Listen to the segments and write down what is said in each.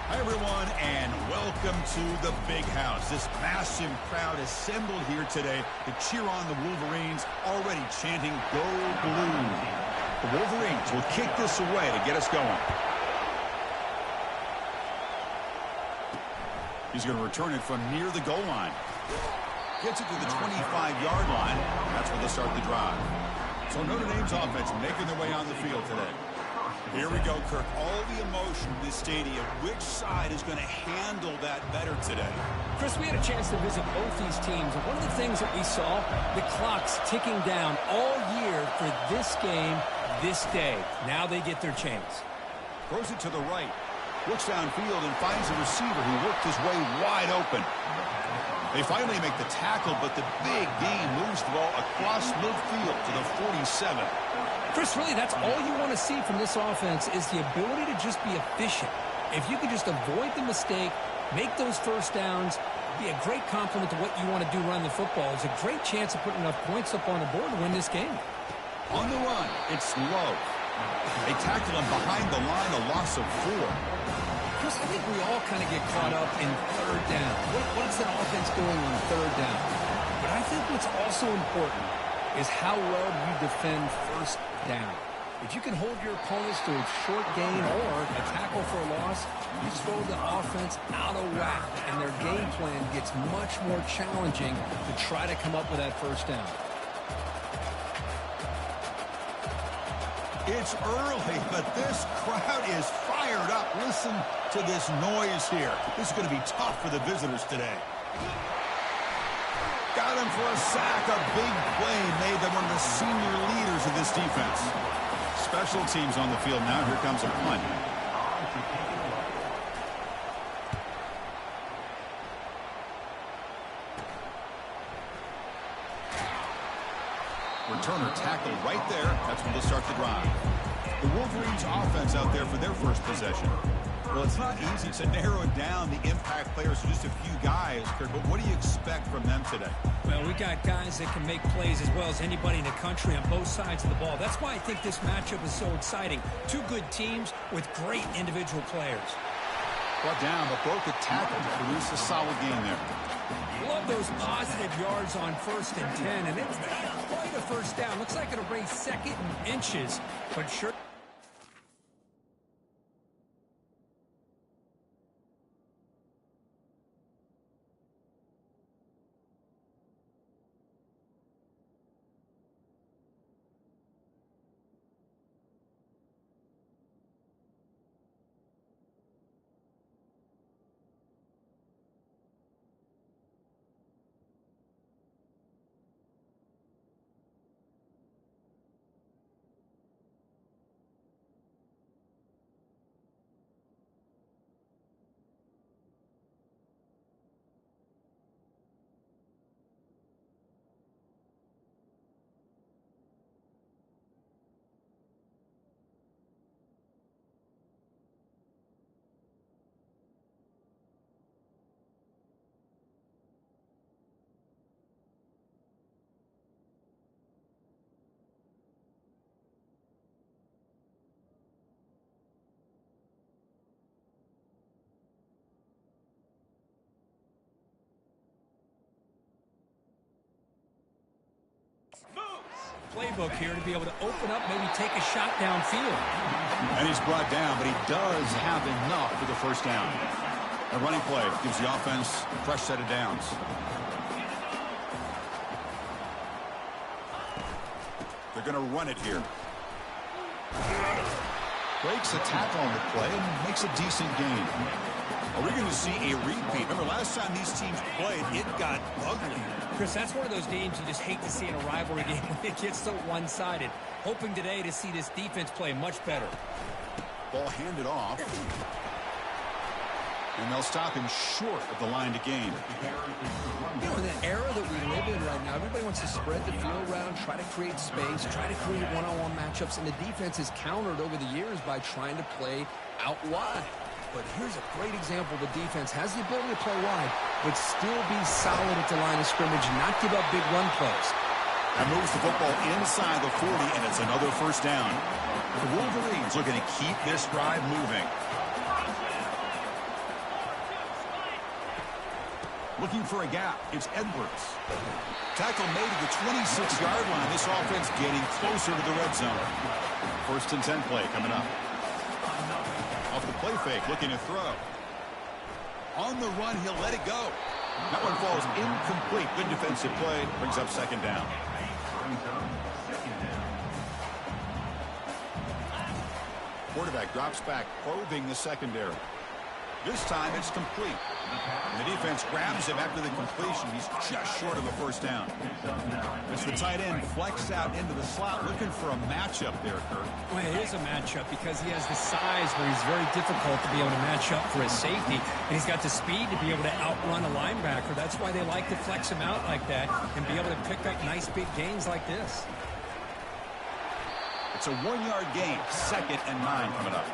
Hi, everyone, and welcome to the Big House. This massive crowd assembled here today to cheer on the Wolverines, already chanting, "Go Blue." The Wolverines will kick this away to get us going. He's going to return it from near the goal line. Gets it to the 25-yard line. That's where they'll start the drive. So Notre Dame's offense making their way on the field today. Here we go, Kirk. All the emotion in this stadium. Which side is going to handle that better today? Chris, we had a chance to visit both these teams, and one of the things that we saw, the clock's ticking down all year for this game, this day. Now they get their chance. Throws it to the right. Looks downfield and finds a receiver who worked his way wide open. They finally make the tackle, but the big game moves the ball across midfield to the 47. Chris, really, that's all you want to see from this offense is the ability to just be efficient. If you can just avoid the mistake, make those first downs, be a great compliment to what you want to do running the football. It's a great chance of putting enough points up on the board to win this game. On the run, it's low. They tackle him behind the line, a loss of 4. Chris, I think we all kind of get caught up in third down. What's that offense doing on third down? But I think what's also important is how well you defend first down. If you can hold your opponents to a short gain or a tackle for a loss, you throw the offense out of whack, and their game plan gets much more challenging to try to come up with that first down. It's early, but this crowd is fired up. Listen to this noise here. This is going to be tough for the visitors today. Got him for a sack. A big play made them one of the senior leaders of this defense. Special teams on the field now. Here comes a punt. Returner tackled right there. That's when they'll start the drive. The Wolverines offense out there for their first possession. Well, it's not easy to narrow down the impact players to just a few guys, Kirk, but what do you expect from them today? Well, we got guys that can make plays as well as anybody in the country on both sides of the ball. That's why I think this matchup is so exciting. Two good teams with great individual players. Brought down, but broke a tackle to produce a solid game there. Love those positive yards on 1st and 10, and it's not quite a first down. Looks like it'll bring 2nd and inches, but sure. Playbook here to be able to open up, maybe take a shot downfield. And he's brought down, but he does have enough for the first down. A running play gives the offense a fresh set of downs. They're going to run it here. Breaks a tackle on the play and makes a decent gain. Are we going to see a repeat? Remember, last time these teams played, it got ugly. Chris, that's one of those games you just hate to see in a rivalry game when it gets so one-sided. Hoping today to see this defense play much better. Ball handed off. And they'll stop him short of the line to gain. You know, in the era that we live in right now, everybody wants to spread the field around, try to create space, try to create one-on-one matchups, and the defense is countered over the years by trying to play out wide. But here's a great example. The defense has the ability to play wide, but still be solid at the line of scrimmage and not give up big run plays. That moves the football inside the 40, and it's another first down. The Wolverines looking to keep this drive moving. Looking for a gap. It's Edwards. Tackle made at the 26-yard line. This offense getting closer to the red zone. 1st and 10 play coming up. Off the play fake, looking to throw. On the run, he'll let it go. That one falls incomplete. Good defensive play. Brings up 2nd down. Quarterback drops back, probing the secondary. This time it's complete. And the defense grabs him after the completion. He's just short of a 1st down. As the tight end flex out into the slot, looking for a matchup there, Kirk. Well, it is a matchup because he has the size where he's very difficult to be able to match up for his safety. And he's got the speed to be able to outrun a linebacker. That's why they like to flex him out like that and be able to pick up nice big gains like this. It's a 1-yard gain. 2nd and 9 coming up.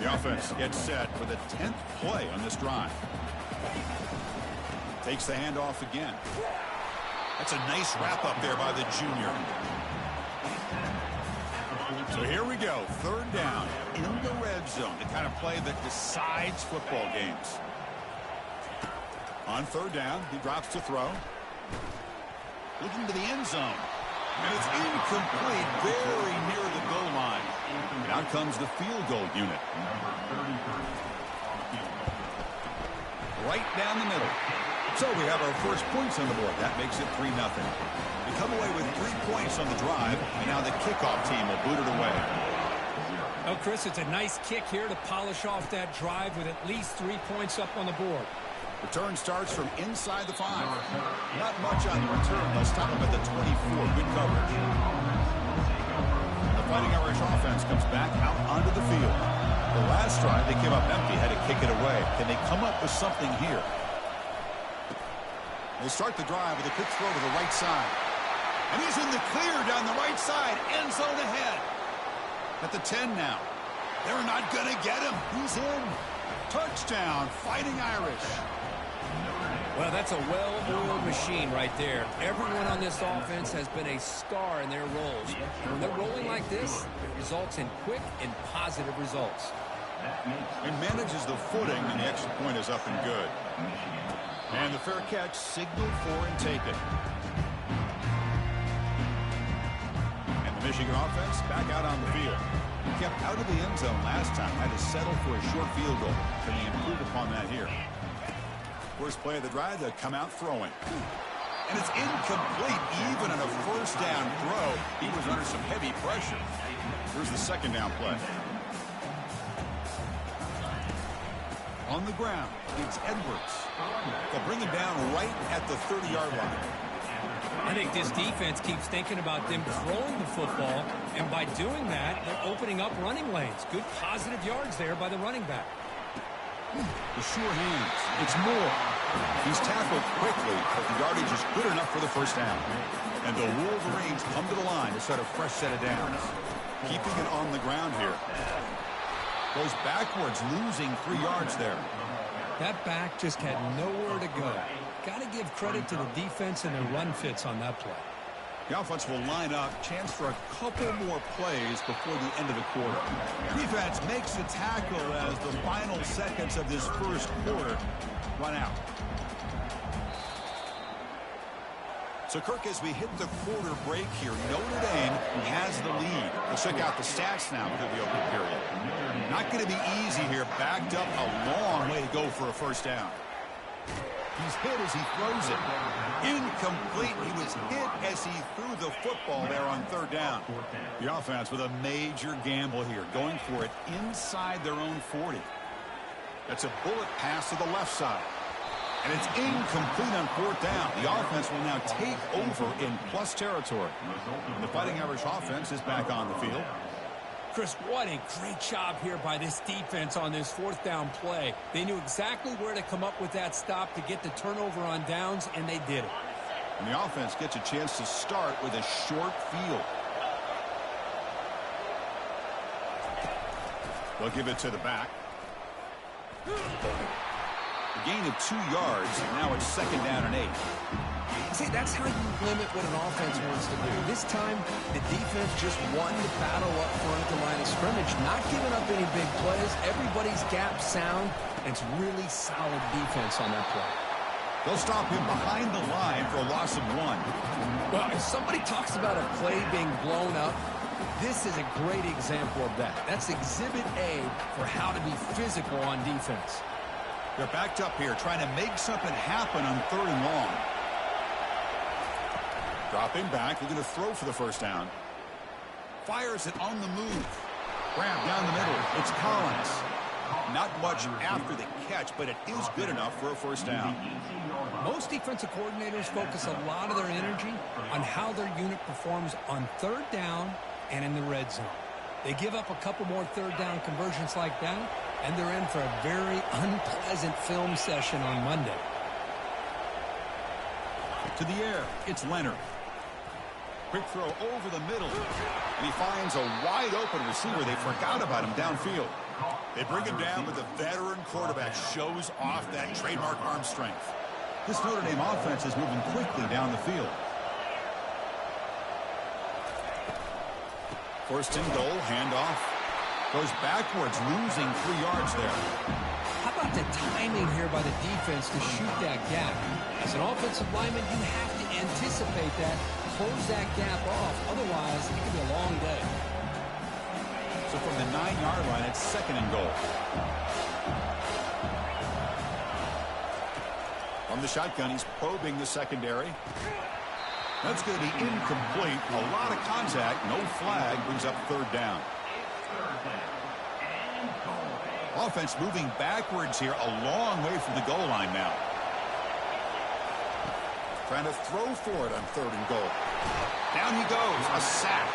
The offense gets set for the 10th play on this drive. Takes the handoff again. That's a nice wrap up there by the junior. So here we go. 3rd down in the red zone. The kind of play that decides football games. On 3rd down, he drops to throw. Looking to the end zone. And it's incomplete, very near the goal line. And out comes the field goal unit. Right down the middle. So we have our first points on the board. That makes it 3-0. We come away with 3 points on the drive, and now the kickoff team will boot it away. Oh, Chris, it's a nice kick here to polish off that drive with at least 3 points up on the board. Return starts from inside the 5. Not much on the return. They'll stop him at the 24. Good coverage. The Fighting Irish offense comes back out onto the field. The last drive, they came up empty, had to kick it away. Can they come up with something here? They start the drive with a quick throw to the right side. And he's in the clear down the right side. End zone ahead. At the 10 now. They're not going to get him. He's in. Touchdown, Fighting Irish. Well, that's a well-oiled machine right there. Everyone on this offense has been a star in their roles. When they're rolling like this, it results in quick and positive results. And manages the footing, and the extra point is up and good. And the fair catch signaled for and taken. And the Michigan offense back out on the field. Kept out of the end zone last time. Had to settle for a short field goal. Can they improve upon that here? First play of the drive, they'll come out throwing. And it's incomplete, even on a 1st down throw. He was under some heavy pressure. Here's the 2nd down play. On the ground, it's Edwards. They'll bring him down right at the 30-yard line. I think this defense keeps thinking about them throwing the football, and by doing that, they're opening up running lanes. Good positive yards there by the running back. The sure hands. It's Moore. He's tackled quickly, but the yardage is good enough for the 1st down. And the Wolverines come to the line to set a fresh set of downs. Keeping it on the ground here. Goes backwards, losing 3 yards there. That back just had nowhere to go. Got to give credit to the defense and their run fits on that play. The offense will line up. Chance for a couple more plays before the end of the quarter. Defense makes the tackle as the final seconds of this 1st quarter run out. So, Kirk, as we hit the quarter break here, Notre Dame has the lead. Let's check out the stats now through the open period. Not going to be easy here. Backed up a long way to go for a 1st down. He's hit as he throws it. Incomplete. He was hit as he threw the football there on 3rd down. The offense with a major gamble here, going for it inside their own 40. That's a bullet pass to the left side. And it's incomplete on 4th down. The offense will now take over in plus territory. And the Fighting Irish offense is back on the field. Chris, what a great job here by this defense on this 4th down play. They knew exactly where to come up with that stop to get the turnover on downs, and they did it. And the offense gets a chance to start with a short field. They'll give it to the back. A gain of 2 yards. Now it's 2nd down and 8. See, that's how you limit what an offense wants to do. This time, the defense just won the battle up front at the line of scrimmage, not giving up any big plays. Everybody's gap sound, and it's really solid defense on that play. They'll stop him behind the line for a loss of 1. Well, if somebody talks about a play being blown up, this is a great example of that. That's Exhibit A for how to be physical on defense. They're backed up here, trying to make something happen on 3rd and long. Dropping back, looking to throw for the first down. Fires it on the move. Grab down the middle. It's Collins. Not much after the catch, but it is good enough for a first down. Most defensive coordinators focus a lot of their energy on how their unit performs on 3rd down and in the red zone. They give up a couple more 3rd down conversions like that, and they're in for a very unpleasant film session on Monday. To the air, it's Leonard. Quick throw over the middle. And he finds a wide-open receiver. They forgot about him downfield. They bring him down, but the veteran quarterback shows off that trademark arm strength. This Notre Dame offense is moving quickly down the field. 1st and goal, handoff. Goes backwards, losing 3 yards there. How about the timing here by the defense to shoot that gap? As an offensive lineman, you have to anticipate that, close that gap off. Otherwise, it could be a long day. So from the 9-yard line, it's 2nd and goal. From the shotgun, he's probing the secondary. That's going to be incomplete. A lot of contact, no flag, brings up 3rd down. Offense moving backwards here, a long way from the goal line now. Trying to throw for it on 3rd and goal. Down he goes, a sack.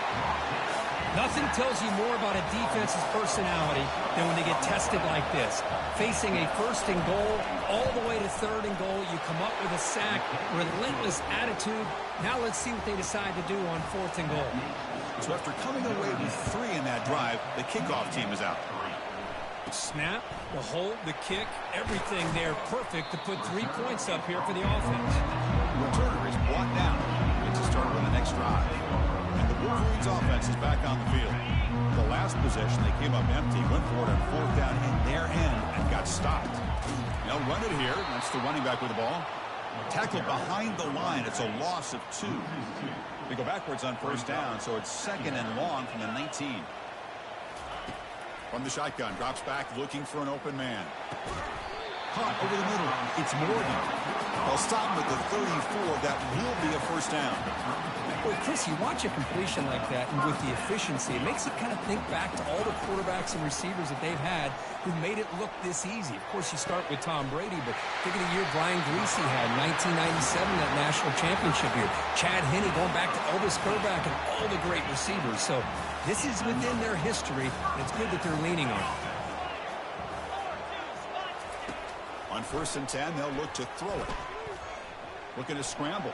Nothing tells you more about a defense's personality than when they get tested like this. Facing a 1st and goal, all the way to 3rd and goal, you come up with a sack, relentless attitude. Now let's see what they decide to do on 4th and goal. So after coming away with 3 in that drive, the kickoff team is out. Snap, the hold, the kick, everything there perfect to put 3 points up here for the offense. Returner is brought down. Gets a start on the next drive. And the Wolverines offense is back on the field. The last possession, they came up empty, went for it on 4th down in their end and got stopped. They'll run it here. That's the running back with the ball. Tackled behind the line. It's a loss of 2. They go backwards on 1st down, so it's 2nd and long from the 19. From the shotgun, drops back, looking for an open man. Caught over the middle. It's Morgan. They'll stop him at the 34. That will be a first down. Well, Chris, you watch a completion like that, and with the efficiency, it makes you kind of think back to all the quarterbacks and receivers that they've had who made it look this easy. Of course, you start with Tom Brady, but think of the year Brian Greasy had, 1997, that national championship year. Chad Henne going back to Elvis Kerback and all the great receivers. So this is within their history, and it's good that they're leaning on it. On 1st and 10, they'll look to throw it. Looking to scramble.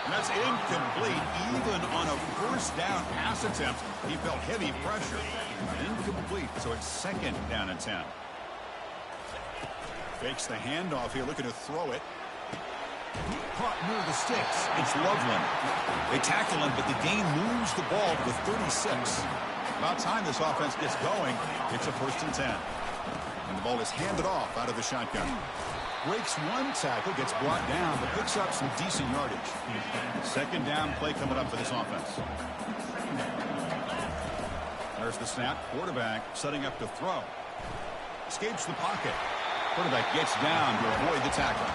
And that's incomplete. Even on a 1st down pass attempt, he felt heavy pressure. Incomplete, so it's 2nd down and 10. Fakes the handoff here, looking to throw it. Caught near the sticks. It's Loveland. They tackle him, but the gain moves the ball to the 36. About time this offense gets going. It's a 1st and 10. And the ball is handed off out of the shotgun. Breaks 1 tackle, gets brought down, but picks up some decent yardage. 2nd down play coming up for this offense. There's the snap. Quarterback setting up to throw. Escapes the pocket. Quarterback gets down to avoid the tackle.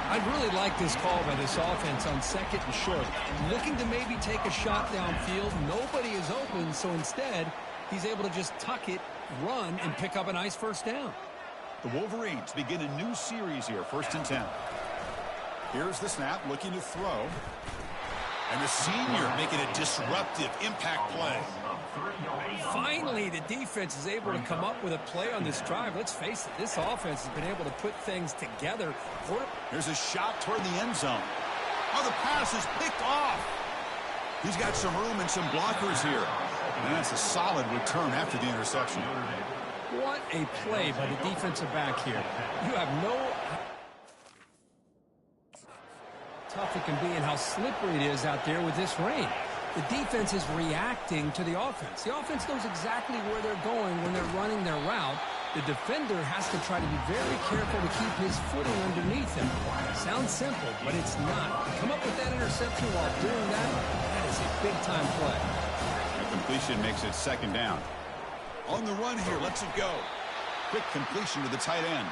I really like this call by this offense on 2nd and short. Looking to maybe take a shot downfield. Nobody is open, so instead, he's able to just tuck it, run, and pick up a nice 1st down. The Wolverines begin a new series here, 1st and 10. Here's the snap, looking to throw. And the senior making a disruptive impact play. Finally, the defense is able to come up with a play on this drive. Let's face it, this offense has been able to put things together. There's a shot toward the end zone. Oh, the pass is picked off. He's got some room and some blockers here. And that's a solid return after the interception. What a play by the defensive back here. You have no tough it can be and how slippery it is out there with this rain. The defense is reacting to the offense. The offense knows exactly where they're going when they're running their route. The defender has to try to be very careful to keep his footing underneath him. Sounds simple, but it's not. To come up with that interception while doing that, that is a big-time play. The completion makes it second down. On the run here, lets it go. Quick completion to the tight end.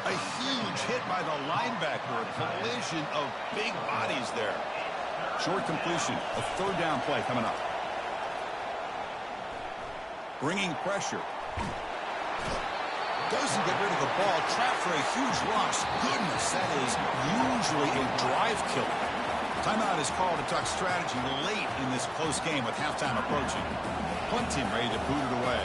A huge hit by the linebacker. A collision of big bodies there. Short completion. A third down play coming up. Bringing pressure. Doesn't get rid of the ball. Trapped for a huge loss. Goodness, that is usually a drive killer. Timeout is called to talk strategy late in this close game with halftime approaching. Punt team ready to boot it away.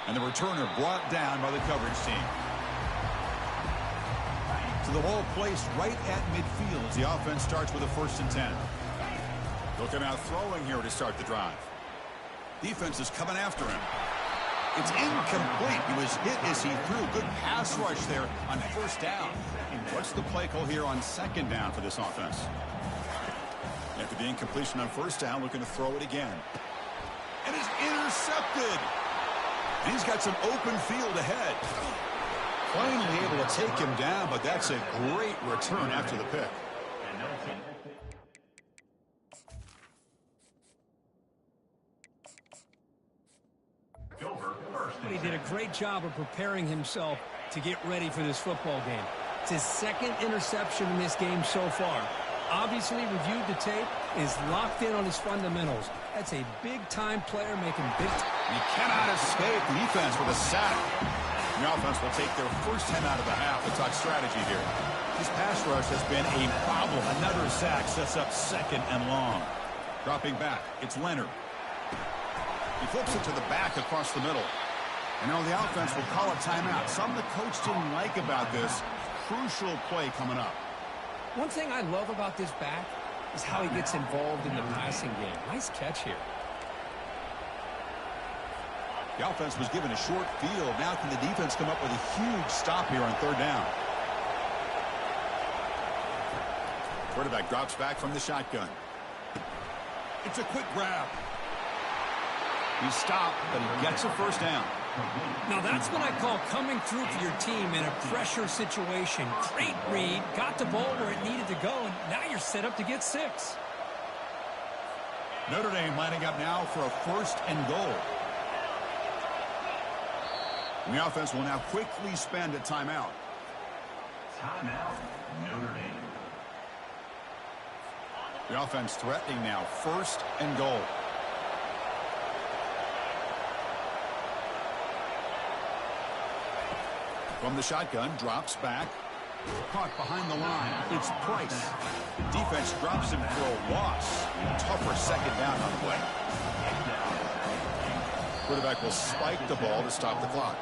And the returner brought down by the coverage team. So the ball placed right at midfield. The offense starts with a 1st and 10. Looking out throwing here to start the drive. Defense is coming after him. It's incomplete. He was hit as he threw. Good pass rush there on 1st down. What's the play call here on 2nd down for this offense? After the incompletion on 1st down, looking to throw it again. And it's intercepted. And he's got some open field ahead. Finally able to take him down, but that's a great return after the pick. He did a great job of preparing himself to get ready for this football game. It's his 2nd interception in this game so far. Obviously reviewed the tape, is locked in on his fundamentals. That's a big-time player making big. He cannot escape the defense with a sack. The offense will take their 1st time out of the half to talk strategy here. This pass rush has been a problem. Another sack sets up 2nd and long. Dropping back, it's Leonard. He flips it to the back across the middle. And now the offense will call a timeout. Something the coach didn't like about this. Crucial play coming up. One thing I love about this back is how he gets involved in the passing game. Nice catch here. The offense was given a short field. Now can the defense come up with a huge stop here on 3rd down? Quarterback drops back from the shotgun. It's a quick grab. He stopped, but he gets a 1st down. Now that's what I call coming through for your team in a pressure situation. Great read, got the ball where it needed to go, and now you're set up to get 6. Notre Dame lining up now for a 1st and goal. And the offense will now quickly spend a timeout. Timeout, Notre Dame. The offense threatening now, 1st and goal. From the shotgun, drops back. Caught behind the line. It's Price. The defense drops him for a loss. Tougher 2nd down on the way. Quarterback will spike the ball to stop the clock.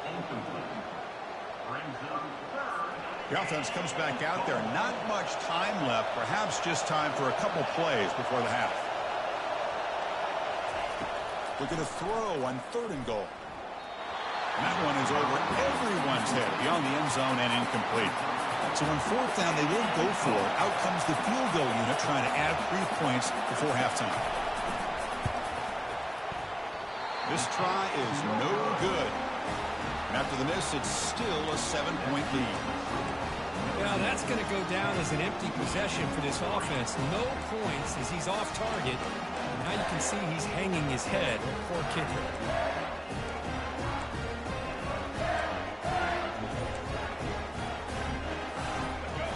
The offense comes back out there. Not much time left. Perhaps just time for a couple plays before the half. Looking to throw on 3rd and goal. And that one is over everyone's head beyond the end zone and incomplete. So on 4th down, they won't go for it. Out comes the field goal unit trying to add 3 points before halftime. This try is no good. And after the miss, it's still a 7-point lead. Well, that's going to go down as an empty possession for this offense. No points as he's off target. Now you can see he's hanging his head. Poor kicker.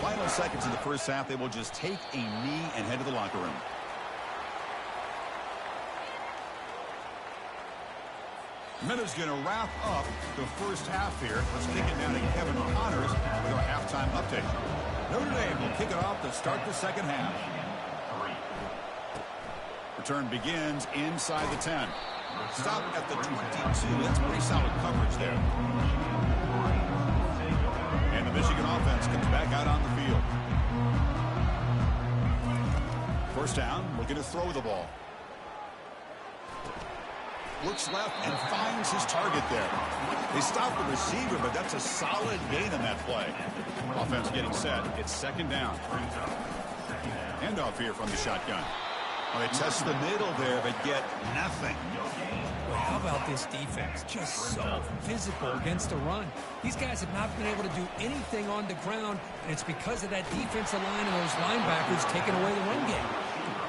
Final seconds in the 1st half, they will just take a knee and head to the locker room. Minutes going to wrap up the 1st half here. Let's kick it down to Kevin Connors with our halftime update. Notre Dame will kick it off to start the 2nd half. Return begins inside the 10. Stop at the 22. That's pretty solid coverage there. And the Michigan offense comes back out on the field. First down, looking to throw the ball. Looks left and finds his target there. They stop the receiver, but that's a solid gain on that play. Offense getting set. It's second down. Handoff here from the shotgun. Well, they test the middle there, but get nothing. Well, how about this defense? Just so physical against the run. These guys have not been able to do anything on the ground, and it's because of that defensive line and those linebackers taking away the run game.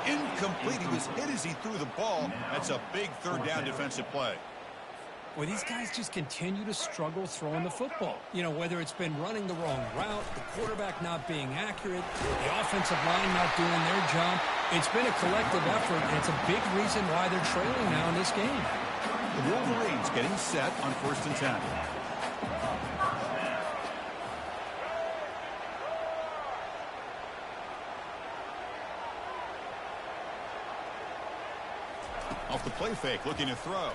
Incomplete. He was hit as he threw the ball. That's a big third down defensive play. Well, these guys just continue to struggle throwing the football. You know, whether it's been running the wrong route, the quarterback not being accurate, the offensive line not doing their job. It's been a collective effort, and it's a big reason why they're trailing now in this game. The Wolverines getting set on 1st and 10. Off the play fake, looking to throw.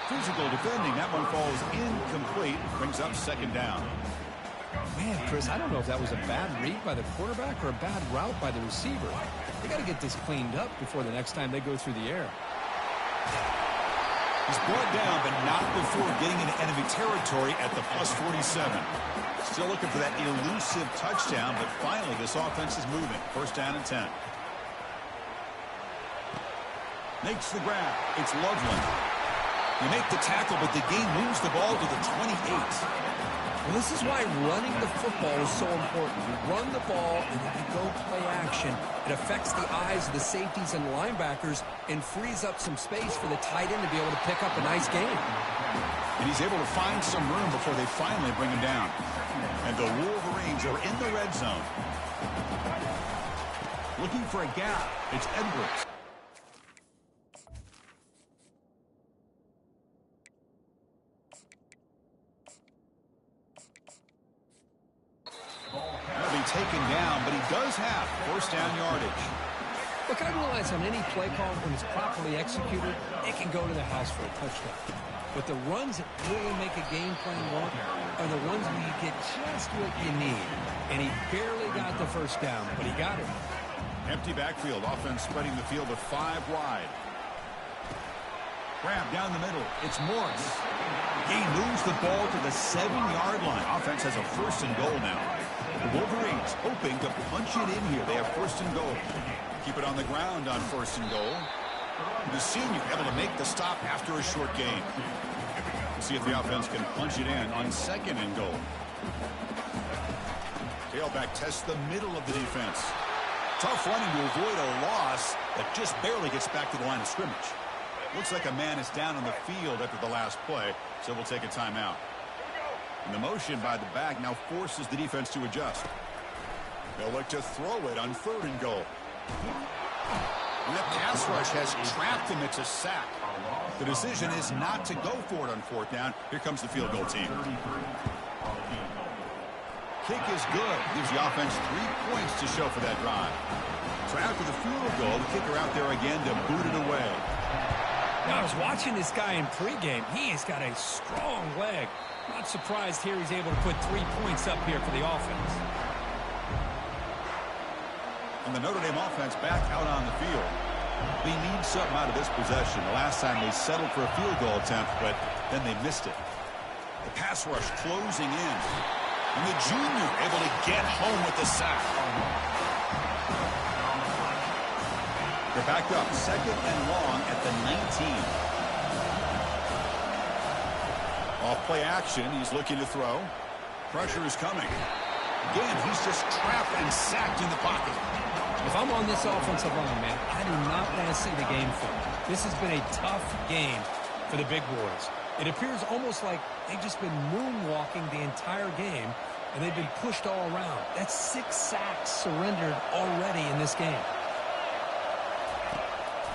Physical defending. That one falls incomplete. Brings up second down. Man, Chris, I don't know if that was a bad read by the quarterback or a bad route by the receiver. They got to get this cleaned up before the next time they go through the air. He's brought down, but not before getting into enemy territory at the +47. Still looking for that elusive touchdown, but finally this offense is moving. First down and 10. Makes the grab. It's Loveland. You make the tackle, but the game moves the ball to the 28. Well, this is why running the football is so important. You run the ball, and then you go play action. It affects the eyes of the safeties and linebackers and frees up some space for the tight end to be able to pick up a nice game. And he's able to find some room before they finally bring him down. And the Wolverines are in the red zone. Looking for a gap. It's Edwards. Taken down, but he does have first down yardage. Look, I realize on any play call, when it's properly executed, it can go to the house for a touchdown. But the runs that really make a game plan work are the ones where you get just what you need. And he barely got the first down, but he got it. Empty backfield. Offense spreading the field to 5 wide. Grab down the middle. It's Morris. He moves the ball to the 7-yard line. Offense has a first and goal now. The Wolverines hoping to punch it in here. They have first and goal. Keep it on the ground on first and goal. The senior able to make the stop after a short gain. See if the offense can punch it in on second and goal. Tailback tests the middle of the defense. Tough running to avoid a loss that just barely gets back to the line of scrimmage. Looks like a man is down on the field after the last play, so we'll take a timeout. And the motion by the back now forces the defense to adjust. They'll look to throw it on third and goal. And the pass rush has trapped him. It's a sack. The decision is not to go for it on fourth down. Here comes the field goal team. Kick is good. Gives the offense 3 points to show for that drive. So after the field goal, the kicker out there again to boot it away. Now, I was watching this guy in pregame. He has got a strong leg. Not surprised here he's able to put 3 points up here for the offense. And the Notre Dame offense back out on the field. They need something out of this possession. The last time they settled for a field goal attempt, but then they missed it. The pass rush closing in. And the junior able to get home with the sack. They're back up, second and long at the 19. Off play action, he's looking to throw. Pressure is coming. Again, he's just trapped and sacked in the pocket. If I'm on this offensive line, man, I do not want to see the game film. This has been a tough game for the big boys. It appears almost like they've just been moonwalking the entire game, and they've been pushed all around. That's 6 sacks surrendered already in this game.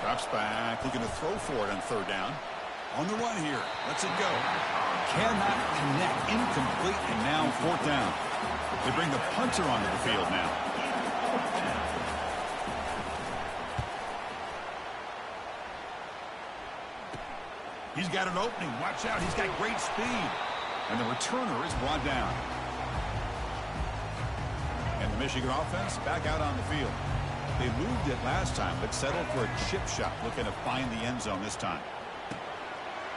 Drops back, looking to throw for it on third down. On the run here, lets it go. Cannot connect, incomplete, and now fourth down. They bring the punter onto the field now. He's got an opening. Watch out, he's got great speed. And the returner is brought down. And The Michigan offense back out on the field. They moved it last time, but settled for a chip shot, looking to find the end zone this time.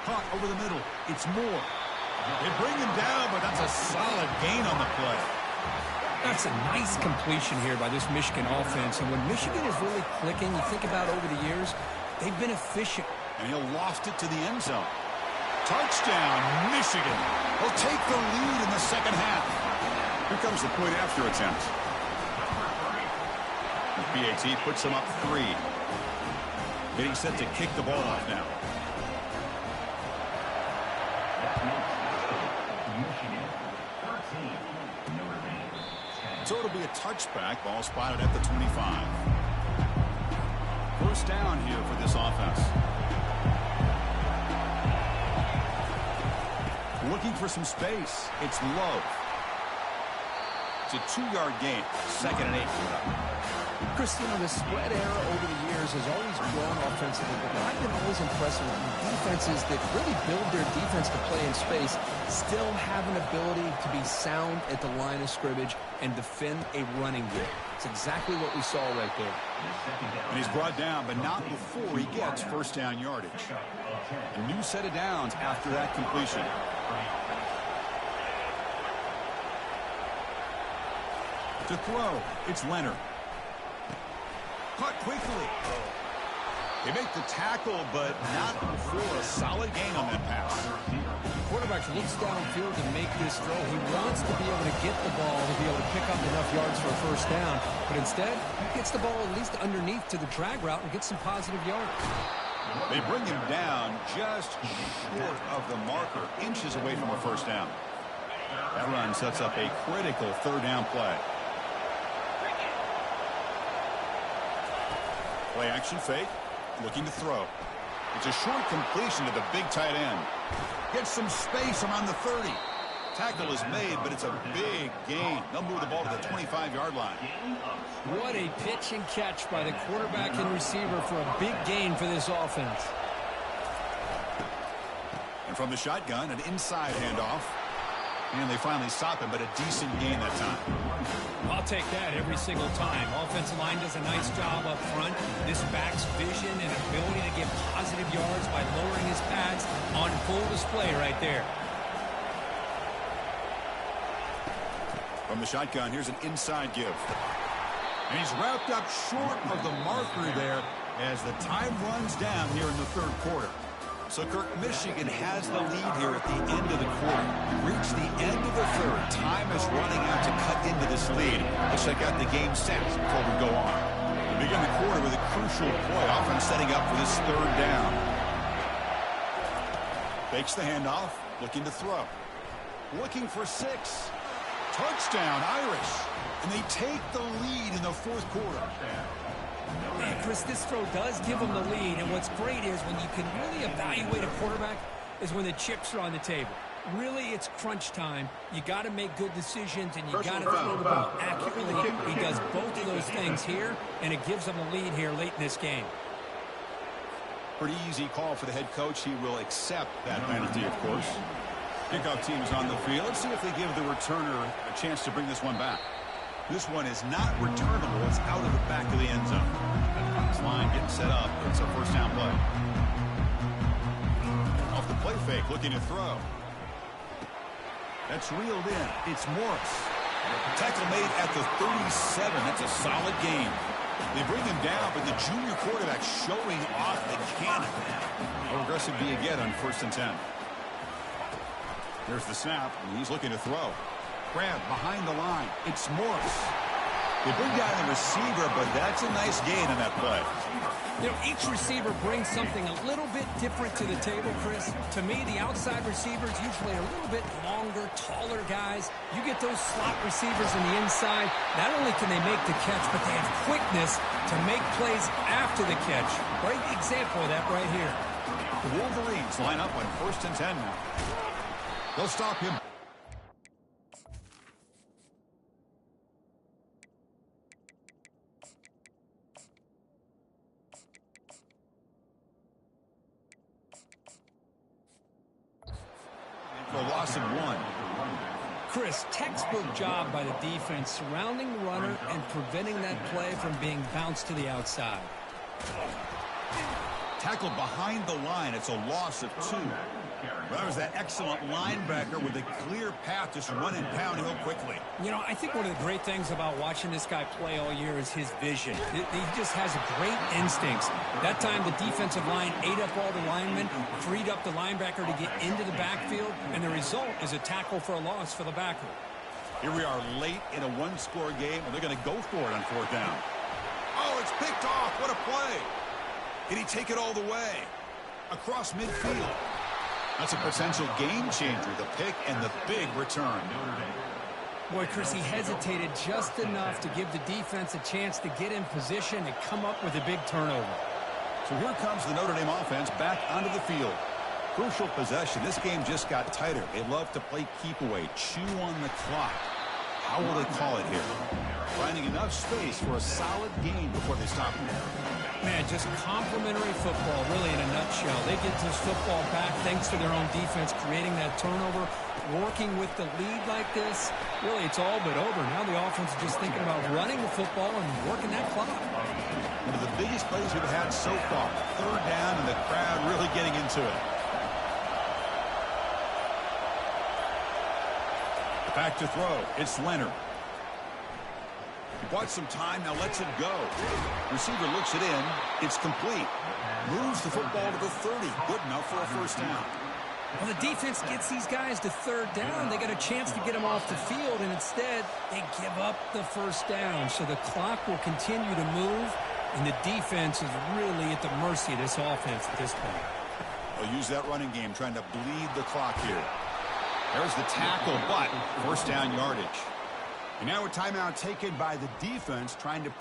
Caught over the middle. It's Moore. They bring him down, but that's a solid gain on the play. That's a nice completion here by this Michigan offense. And when Michigan is really clicking, you think about over the years, they've been efficient. And he'll loft it to the end zone. Touchdown, Michigan. Will take the lead in the second half. Here comes the point after attempt. The PAT puts him up 3. Getting set to kick the ball off now. So it'll be a touchback. Ball spotted at the 25. First down here for this offense. Looking for some space. It's Love. It's a 2-yard gain. 2nd and 8. Chris, you know, the spread era over the years has always grown offensively, but what I've been always impressed with defenses that really build their defense to play in space still have an ability to be sound at the line of scrimmage and defend a running game. It's exactly what we saw right there. And he's brought down, but not before he gets first down yardage. A new set of downs after that completion. To throw, it's Leonard. Caught quickly. They make the tackle, but not before a solid gain on that pass. The quarterback looks downfield to make this throw. He wants to be able to get the ball to be able to pick up enough yards for a first down, but instead, he gets the ball at least underneath to the drag route and gets some positive yards. They bring him down just short of the marker, inches away from a first down. That run sets up a critical third down play. Play action fake, looking to throw. It's a short completion to the big tight end. Gets some space around the 30. Tackle is made, but it's a big gain. They'll move the ball to the 25-yard line. What a pitch and catch by the quarterback and receiver for a big gain for this offense. And from the shotgun, an inside handoff. And they finally stop him, but a decent gain that time. I'll take that every single time. Offensive line does a nice job up front. This back's vision and ability to get positive yards by lowering his pads on full display right there. From the shotgun, here's an inside give. And he's wrapped up short of the marker there as the time runs down here in the third quarter. So, Kirk, Michigan has the lead here at the end of the quarter. Reach the end of the third. Time is running out to cut into this lead. Looks like got the game set before we go on. We begin the quarter with a crucial play, often setting up for this third down. Fakes the handoff, looking to throw. Looking for 6. Touchdown, Irish. And they take the lead in the fourth quarter. Man, Chris, this throw does give them the lead, and what's great is when you can really evaluate a quarterback is when the chips are on the table. Really, it's crunch time. You got to make good decisions, and you got to throw the ball accurately. He does both of those things here, and it gives them a lead here late in this game. Pretty easy call for the head coach. He will accept that penalty, of course. Kickoff team is on the field. Let's see if they give the returner a chance to bring this one back. This one is not returnable. It's out of the back of the end zone. This line getting set up. It's a first down play. Off the play fake, looking to throw. That's reeled in. It's Morris. Tackle made at the 37. That's a solid gain. They bring him down, but the junior quarterback showing off the cannon. How aggressive do you get on 1st and 10? There's the snap, and he's looking to throw. Grab behind the line. It's Morris. They bring down the receiver, but that's a nice gain on that play. You know, each receiver brings something a little bit different to the table, Chris. To me, the outside receivers usually are a little bit longer, taller guys. You get those slot receivers in the inside, not only can they make the catch, but they have quickness to make plays after the catch. Great example of that right here. The Wolverines line up on 1st and 10 now. They'll stop him. For a loss of 1. Chris, textbook job by the defense surrounding the runner and preventing that play from being bounced to the outside. Tackled behind the line. It's a loss of 2. That was that excellent linebacker with a clear path, just running downhill quickly. You know, I think one of the great things about watching this guy play all year is his vision. He just has great instincts. That time, the defensive line ate up all the linemen, freed up the linebacker to get into the backfield, and the result is a tackle for a loss for the backer. Here we are late in a one-score game, and they're going to go for it on 4th down. Oh, it's picked off. What a play. Did he take it all the way? Across midfield. That's a potential game changer, the pick and the big return. Boy, Chris, he hesitated just enough to give the defense a chance to get in position and come up with a big turnover. So here comes the Notre Dame offense back onto the field. Crucial possession. This game just got tighter. They love to play keep away, chew on the clock. How will they call it here? Finding enough space for a solid game before they stop him. Man, just complimentary football, really, in a nutshell. They get this football back thanks to their own defense, creating that turnover, working with the lead like this. Really, it's all but over. Now the offense is just thinking about running the football and working that clock. One of the biggest plays we've had so far. 3rd down, and the crowd really getting into it. Back to throw. It's Leonard. Bought some time, now lets it go. Receiver looks it in. It's complete. Moves the football to the 30. Good enough for a 1st down. Well, the defense gets these guys to 3rd down. They got a chance to get them off the field, and instead they give up the 1st down. So the clock will continue to move, and the defense is really at the mercy of this offense at this point. They'll use that running game, trying to bleed the clock here. There's the tackle, but 1st down yardage. And now a timeout taken by the defense, trying to...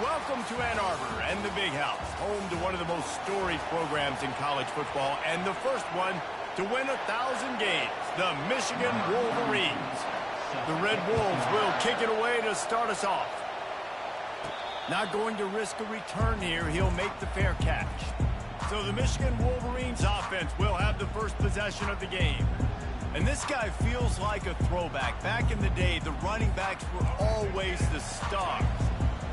Welcome to Ann Arbor and the Big House, home to one of the most storied programs in college football and the first one to win 1,000 games, the Michigan Wolverines. The Red Wolves will kick it away to start us off. Not going to risk a return here. He'll make the fair catch. So the Michigan Wolverines offense will have the first possession of the game. And this guy feels like a throwback. Back in the day, the running backs were always the stars.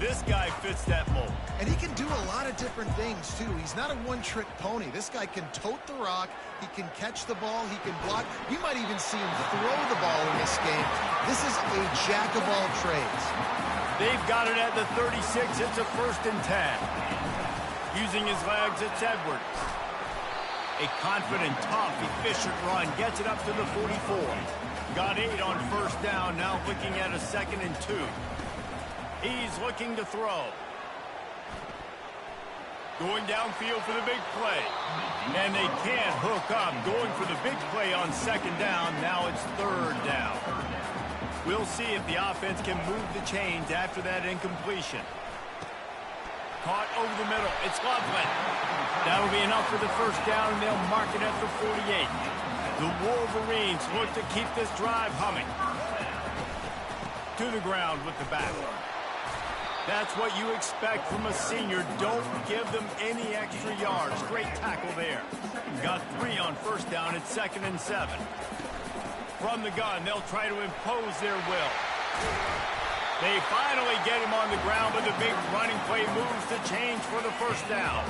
This guy fits that mold. And he can do a lot of different things, too. He's not a one-trick pony. This guy can tote the rock. He can catch the ball. He can block. You might even see him throw the ball in this game. This is a jack of all trades. They've got it at the 36. It's a 1st and 10. Using his legs, it's Edwards. A confident, tough, efficient run. Gets it up to the 44. Got 8 on 1st down. Now looking at a 2nd and 2. He's looking to throw. Going downfield for the big play. And they can't hook up. Going for the big play on 2nd down. Now it's 3rd down. We'll see if the offense can move the chains after that incompletion. Caught over the middle. It's Loveland. That'll be enough for the 1st down, and they'll mark it at the 48. The Wolverines look to keep this drive humming. To the ground with the back. That's what you expect from a senior. Don't give them any extra yards. Great tackle there. Got 3 on 1st down. It's 2nd and 7. From the gun, they'll try to impose their will. They finally get him on the ground, but the big running play moves the change for the first down.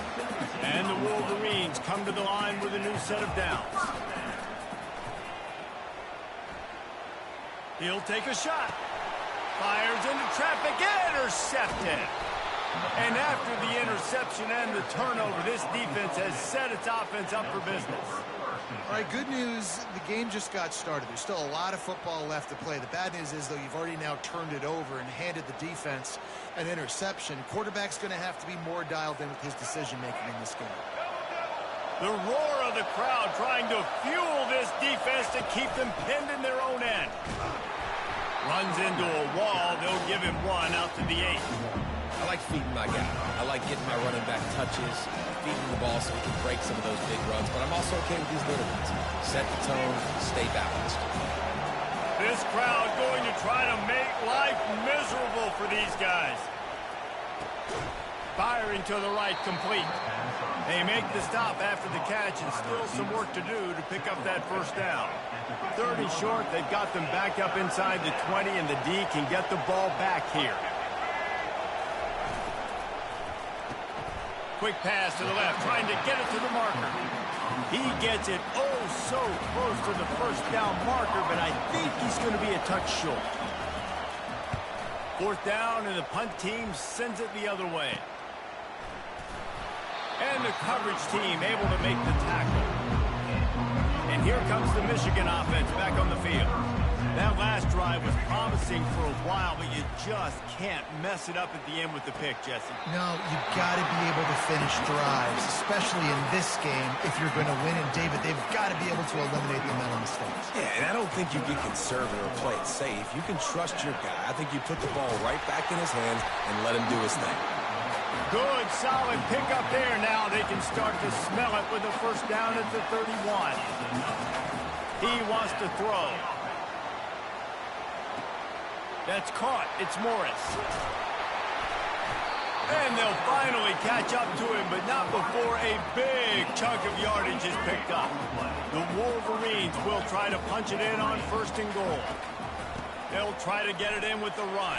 And the Wolverines come to the line with a new set of downs. He'll take a shot. Fires into traffic, intercepted. And after the interception and the turnover, this defense has set its offense up for business. All right, good news, the game just got started. There's still a lot of football left to play. The bad news is, though, you've already now turned it over and handed the defense an interception. Quarterback's going to have to be more dialed in with his decision-making in this game. The roar of the crowd trying to fuel this defense to keep them pinned in their own end. Runs into a wall. They'll give him one out to the 8. I like feeding my guy. I like getting my running back touches, feeding the ball so he can break some of those big runs. But I'm also okay with these little ones. Set the tone, stay balanced. This crowd going to try to make life miserable for these guys. Firing to the right, complete. They make the stop after the catch, and still some work to do to pick up that first down. 30 short, they've got them back up inside the 20, and the D can get the ball back here. Quick pass to the left, trying to get it to the marker. He gets it oh so close to the first down marker, but I think he's going to be a touch short. Fourth down, and the punt team sends it the other way. And the coverage team able to make the tackle. And here comes the Michigan offense back on the field. That last drive was promising for a while, but you just can't mess it up at the end with the pick, Jesse. No, you've got to be able to finish drives, especially in this game if you're going to win. And, David, they've got to be able to eliminate the mental mistakes. Yeah, and I don't think you get conservative or play it safe. You can trust your guy. I think you put the ball right back in his hands and let him do his thing. Good, solid pickup there. Now they can start to smell it with the first down at the 31. He wants to throw. That's caught. It's Morris. And they'll finally catch up to him, but not before a big chunk of yardage is picked up. The Wolverines will try to punch it in on first and goal. They'll try to get it in with the run.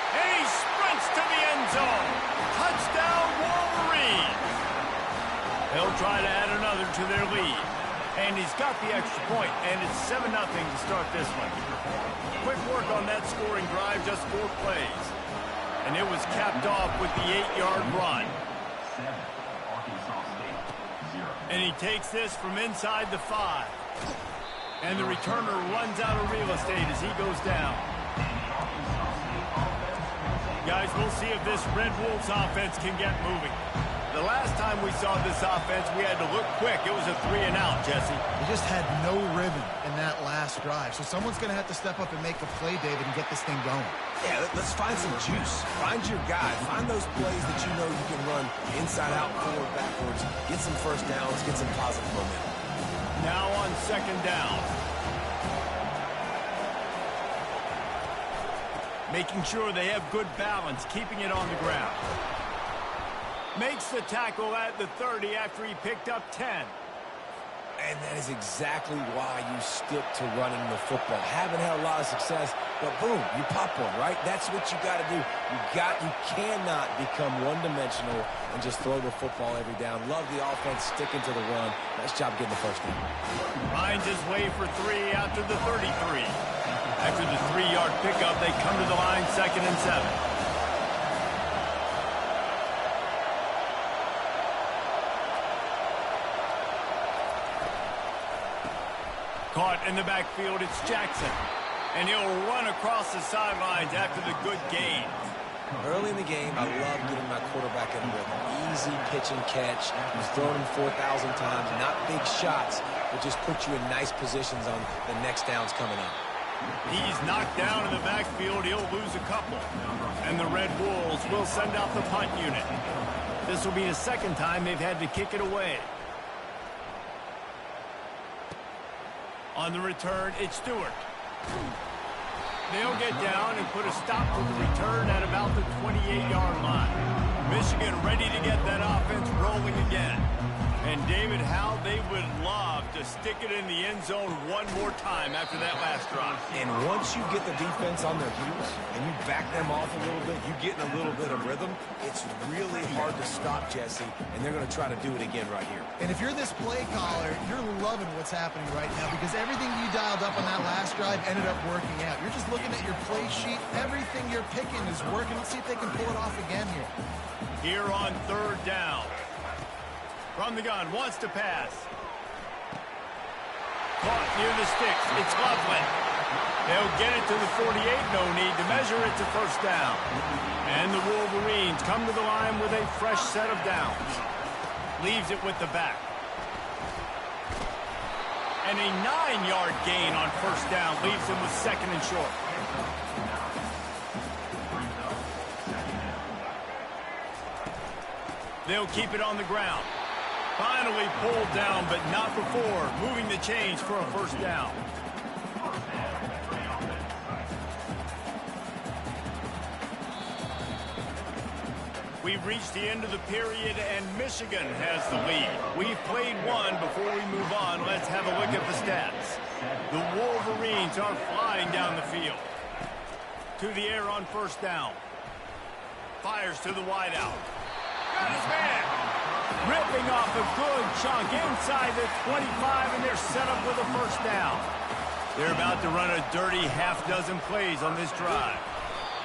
And he sprints to the end zone. Touchdown, Wolverines. They'll try to add another to their lead. And he's got the extra point, and it's 7-0 to start this one. Quick work on that scoring drive, just 4 plays. And it was capped off with the 8-yard run. And he takes this from inside the 5. And the returner runs out of real estate as he goes down. Guys, we'll see if this Red Wolves offense can get moving. The last time we saw this offense, we had to look quick. It was a 3-and-out, Jesse. They just had no rhythm in that last drive. So someone's going to have to step up and make a play, David, and get this thing going. Yeah, let's find some juice. Find your guy. Find those plays that you know you can run inside out, forward, backwards. Get some first downs. Get some positive momentum. Now on second down. Making sure they have good balance, keeping it on the ground. Makes the tackle at the 30 after he picked up 10. And that is exactly why you stick to running the football. Haven't had a lot of success, but boom, you pop one, right? That's what you got to do. You cannot become one-dimensional and just throw the football every down. Love the offense sticking to the run. Nice job getting the first down. Finds his way for 3 out to the 33. After the 3-yard pickup, they come to the line, 2nd and 7. Caught in the backfield, it's Jackson. And he'll run across the sidelines after the good gain. Early in the game, I love getting my quarterback in rhythm. Easy pitch and catch. He's thrown him 4,000 times. Not big shots, but just put you in nice positions on the next downs coming up. He's knocked down in the backfield. He'll lose a couple. And the Red Wolves will send out the punt unit. This will be the second time they've had to kick it away. On the return, it's Stewart. They'll get down and put a stop to the return at about the 28-yard line. Michigan ready to get that offense rolling again. And, David, how they would love to stick it in the end zone one more time after that last drive. And once you get the defense on their heels and you back them off a little bit, you get in a little bit of rhythm, it's really hard to stop, Jesse, and they're going to try to do it again right here. And if you're this play caller, you're loving what's happening right now because everything you dialed up on that last drive ended up working out. You're just looking at your play sheet. Everything you're picking is working. Let's see if they can pull it off again here. Here on third down. From the gun, wants to pass. Caught near the sticks. It's Loveland. They'll get it to the 48. No need to measure it to first down. And the Wolverines come to the line with a fresh set of downs. Leaves it with the back. And a 9-yard gain on first down leaves them with second and short. They'll keep it on the ground. Finally pulled down, but not before moving the chains for a first down. We've reached the end of the period, and Michigan has the lead. We've played one. Before we move on, let's have a look at the stats. The Wolverines are flying down the field. To the air on first down. Fires to the wideout. Got his man. Ripping off a good chunk inside the 25, and they're set up with a first down. They're about to run a dirty half-dozen plays on this drive.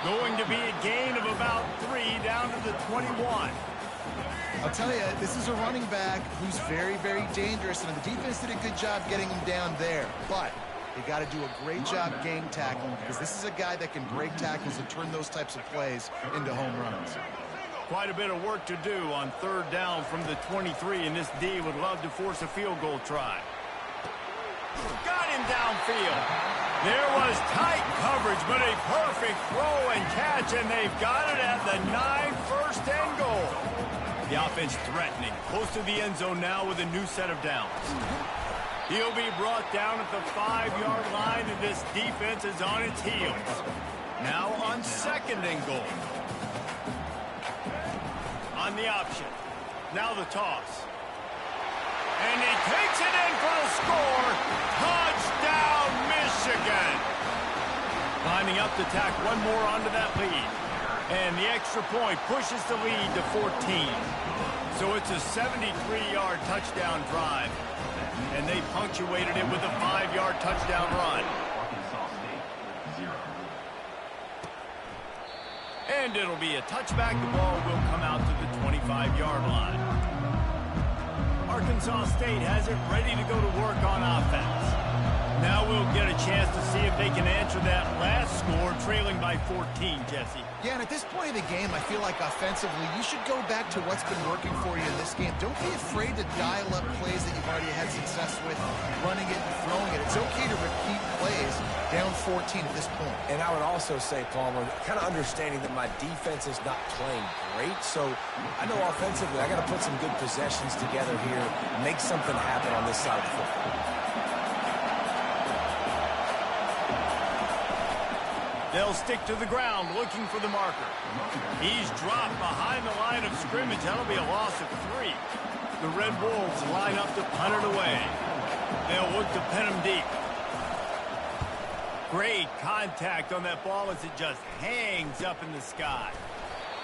Going to be a gain of about 3 down to the 21. I'll tell you, this is a running back who's very, very dangerous, and the defense did a good job getting him down there. But they got to do a great job game tackling because this is a guy that can break tackles and turn those types of plays into home runs. Quite a bit of work to do on third down from the 23, and this D would love to force a field goal try. Got him downfield. There was tight coverage, but a perfect throw and catch, and they've got it at the 9, first and goal. The offense threatening, close to the end zone now with a new set of downs. He'll be brought down at the 5-yard line, and this defense is on its heels. Now on second and goal. On the option. Now the toss. And he takes it in for the score. Touchdown, Michigan. Lining up to tack one more onto that lead. And the extra point pushes the lead to 14. So it's a 73-yard touchdown drive. And they punctuated it with a 5-yard touchdown run. And it'll be a touchback. The ball will come out to the 25-yard line. Arkansas State has it ready to go to work on offense. Now we'll get a chance to see if they can answer that last score, trailing by 14, Jesse. Yeah, and at this point in the game, I feel like offensively, you should go back to what's been working for you in this game. Don't be afraid to dial up plays that you've already had success with, running it and throwing it. It's okay to repeat plays down 14 at this point. And I would also say, Palmer, kind of understanding that my defense is not playing great, so I know offensively I got to put some good possessions together here, make something happen on this side of the football. They'll stick to the ground looking for the marker. He's dropped behind the line of scrimmage. That'll be a loss of 3. The Red Wolves line up to punt it away. They'll look to pin him deep. Great contact on that ball as it just hangs up in the sky.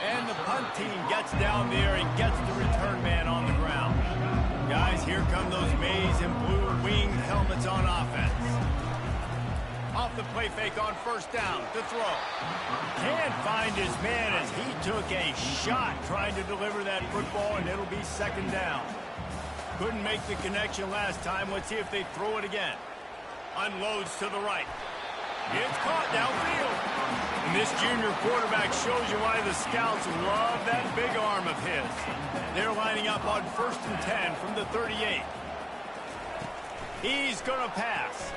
And the punt team gets down there and gets the return man on the ground. Guys, here come those maize and blue winged helmets on offense. Off the play fake on first down to throw. Can't find his man as he took a shot trying to deliver that football, and it'll be second down. Couldn't make the connection last time. Let's see if they throw it again. Unloads to the right. It's caught downfield. And this junior quarterback shows you why the scouts love that big arm of his. They're lining up on first and 10 from the 38. He's going to pass.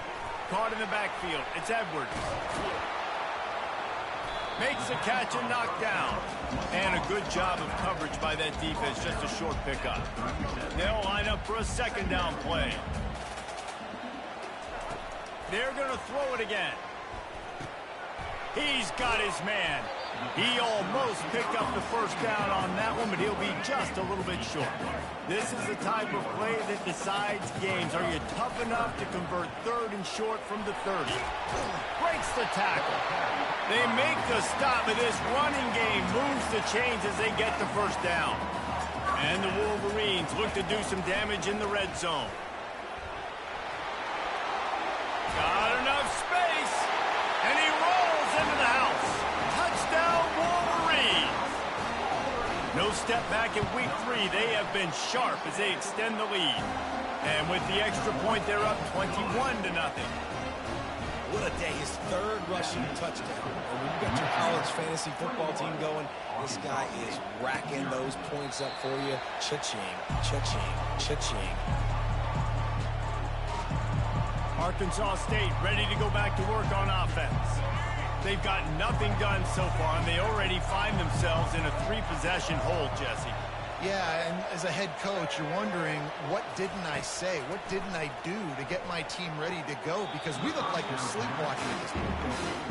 Caught in the backfield. It's Edwards. Makes the catch and knocked down. And a good job of coverage by that defense. Just a short pickup. They'll line up for a second down play. They're going to throw it again. He's got his man. He almost picked up the first down on that one, but he'll be just a little bit short. This is the type of play that decides games. Are you tough enough to convert 3rd and short from the 30? Breaks the tackle. They make the stop, but this running game moves the chains as they get the first down. And the Wolverines look to do some damage in the red zone. Got enough space, and he rolls into the house. Touchdown, Wolverines. No step back in week 3. They have been sharp as they extend the lead. And with the extra point, they're up 21-0. What a day. His 3rd rushing touchdown. And when you got your college fantasy football team going, this guy is racking those points up for you. Cha-ching, cha-ching, cha-ching. Arkansas State ready to go back to work on offense. They've got nothing done so far, and they already find themselves in a 3-possession hole, Jesse. Yeah, and as a head coach, you're wondering, what didn't I say? What didn't I do to get my team ready to go? Because we look like we're sleepwalking at this point.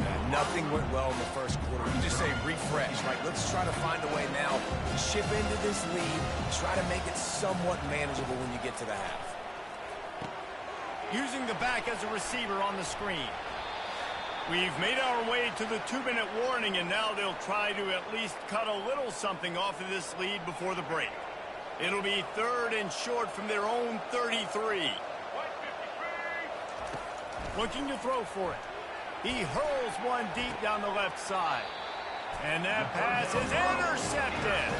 Yeah, nothing went well in the first quarter. You just say refresh, right? Let's try to find a way now to chip into this lead, try to make it somewhat manageable when you get to the half. Using the back as a receiver on the screen. We've made our way to the 2-minute warning, and now they'll try to at least cut a little something off of this lead before the break. It'll be 3rd and short from their own 33. Looking to throw for it. He hurls one deep down the left side. And that pass is intercepted.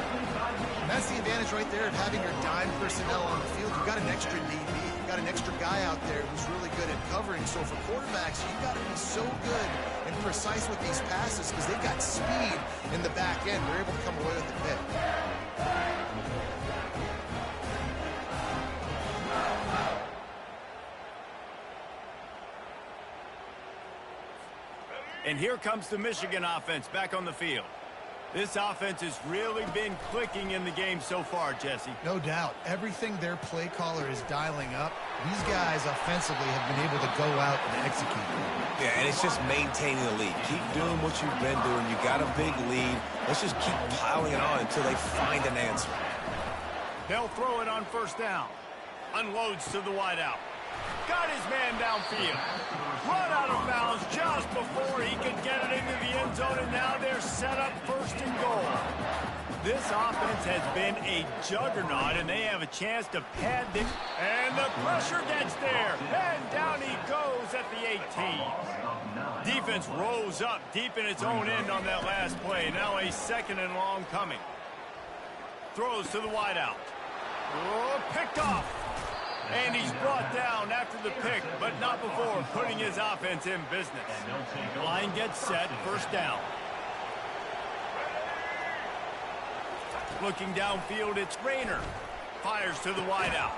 That's the advantage right there of having your dime personnel on the field. You've got an extra DB. You've got an extra guy out there who's really good at covering. So for quarterbacks, you've got to be so good and precise with these passes because they've got speed in the back end. They're able to come away with the pick. And here comes the Michigan offense back on the field. This offense has really been clicking in the game so far, Jesse. No doubt. Everything their play caller is dialing up, these guys offensively have been able to go out and execute. Yeah, and it's just maintaining the lead. Keep doing what you've been doing. You got a big lead. Let's just keep piling it on until they find an answer. They'll throw it on first down. Unloads to the wideout. Got his man downfield. Run out of bounds just before he could get it into the end zone, and now they're set up 1st and goal. This offense has been a juggernaut, and they have a chance to pad this. And the pressure gets there, and down he goes at the 18. Defense rose up deep in its own end on that last play. Now a 2nd and long coming. Throws to the wideout. Oh, picked off. And he's brought down after the pick, but not before putting his offense in business. Line gets set, 1st down. Looking downfield, it's Rayner. Fires to the wideout.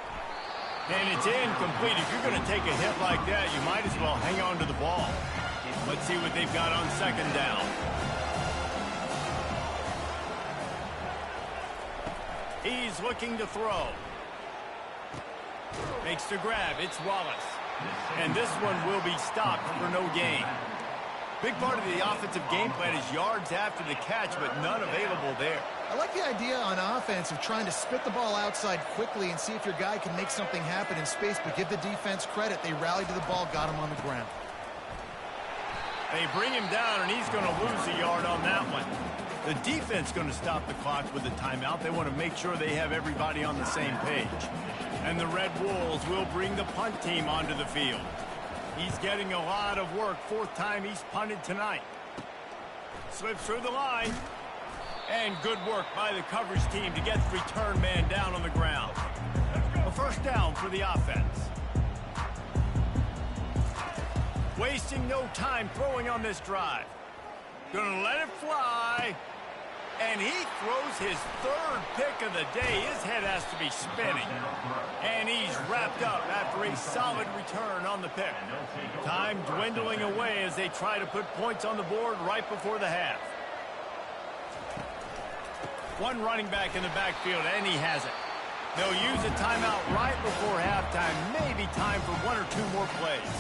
And it's incomplete. If you're going to take a hit like that, you might as well hang on to the ball. Let's see what they've got on 2nd down. He's looking to throw. Makes the grab. It's Wallace. And this one will be stopped for no gain. Big part of the offensive game plan is yards after the catch, but none available there. I like the idea on offense of trying to spit the ball outside quickly and see if your guy can make something happen in space, but give the defense credit. They rallied to the ball, got him on the ground. They bring him down, and he's going to lose a yard on that one. The defense going to stop the clock with a timeout. They want to make sure they have everybody on the same page. And the Red Wolves will bring the punt team onto the field. He's getting a lot of work. 4th time he's punted tonight. Slips through the line. And good work by the coverage team to get the return man down on the ground. A 1st down for the offense. Wasting no time throwing on this drive. Gonna let it fly. And he throws his 3rd pick of the day. His head has to be spinning. And he's wrapped up after a solid return on the pick. Time dwindling away as they try to put points on the board right before the half. One running back in the backfield, and he has it. They'll use a timeout right before halftime. Maybe time for 1 or 2 more plays.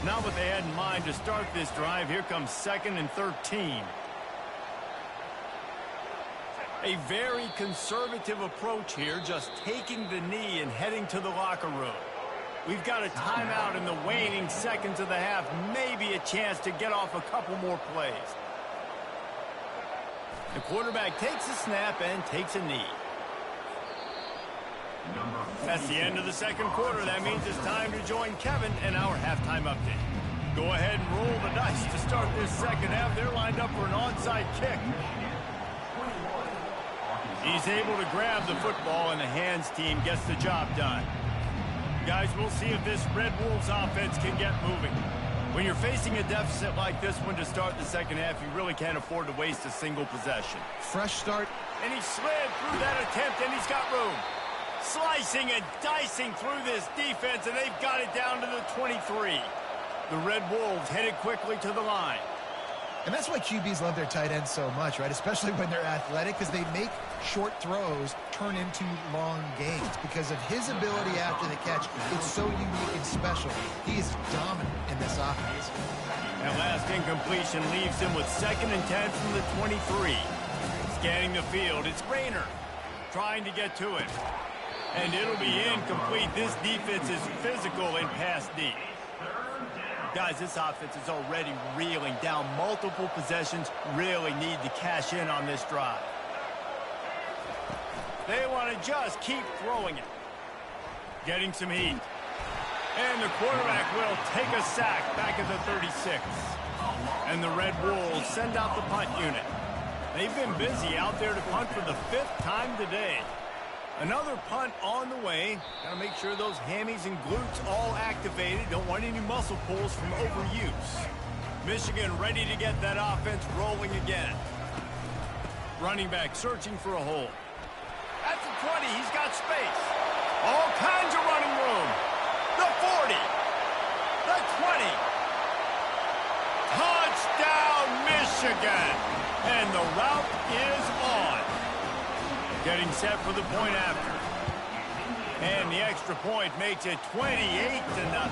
Not what they had in mind to start this drive. Here comes 2nd and 13. A very conservative approach here, just taking the knee and heading to the locker room. We've got a timeout in the waning seconds of the half. Maybe a chance to get off a couple more plays. The quarterback takes a snap and takes a knee. That's the end of the second quarter. That means it's time to join Kevin and our halftime update. Go ahead and roll the dice to start this second half. They're lined up for an onside kick. He's able to grab the football, and the hands team gets the job done. Guys, we'll see if this Red Wolves offense can get moving. When you're facing a deficit like this one to start the second half, you really can't afford to waste a single possession. Fresh start. And he slid through that attempt, and he's got room. Slicing and dicing through this defense, and they've got it down to the 23. The Red Wolves headed quickly to the line. And that's why QBs love their tight ends so much, right? Especially when they're athletic, because they make short throws turn into long gains. Because of his ability after the catch, it's so unique and special. He is dominant in this offense. That last incompletion leaves him with 2nd and 10 from the 23. Scanning the field, it's Rayner trying to get to it. And it'll be incomplete. This defense is physical and pass deep. Guys, this offense is already reeling down multiple possessions. Really need to cash in on this drive. They want to just keep throwing it. Getting some heat. And the quarterback will take a sack back at the 36. And the Red Wolves send out the punt unit. They've been busy out there to punt for the 5th time today. Another punt on the way. Got to make sure those hammies and glutes all activated. Don't want any muscle pulls from overuse. Michigan ready to get that offense rolling again. Running back searching for a hole. At the 20, he's got space. All kinds of running room. The 40. The 20. Touchdown, Michigan. And the route is on. Getting set for the point after. And the extra point makes it 28-0.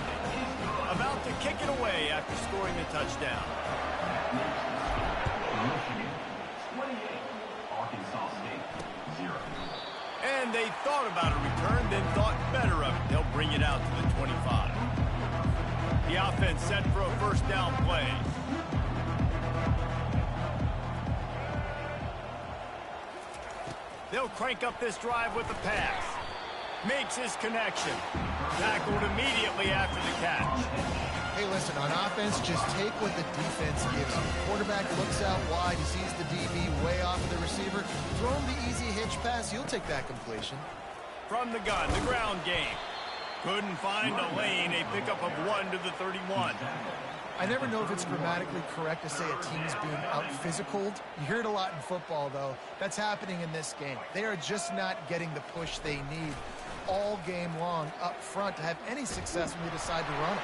About to kick it away after scoring the touchdown. Michigan, 28. Arkansas State, 0. And they thought about a return, then thought better of it. They'll bring it out to the 25. The offense set for a first down play. They'll crank up this drive with the pass. Makes his connection. Tackled immediately after the catch. Hey, listen, on offense, just take what the defense gives you. Quarterback looks out wide. He sees the DB way off of the receiver. Throw him the easy hitch pass. You'll take that completion. From the gun, the ground game. Couldn't find a lane. A pickup of 1 to the 31. I never know if it's grammatically correct to say a team's being out-physicaled. You hear it a lot in football, though. That's happening in this game. They are just not getting the push they need all game long up front to have any success when they decide to run it.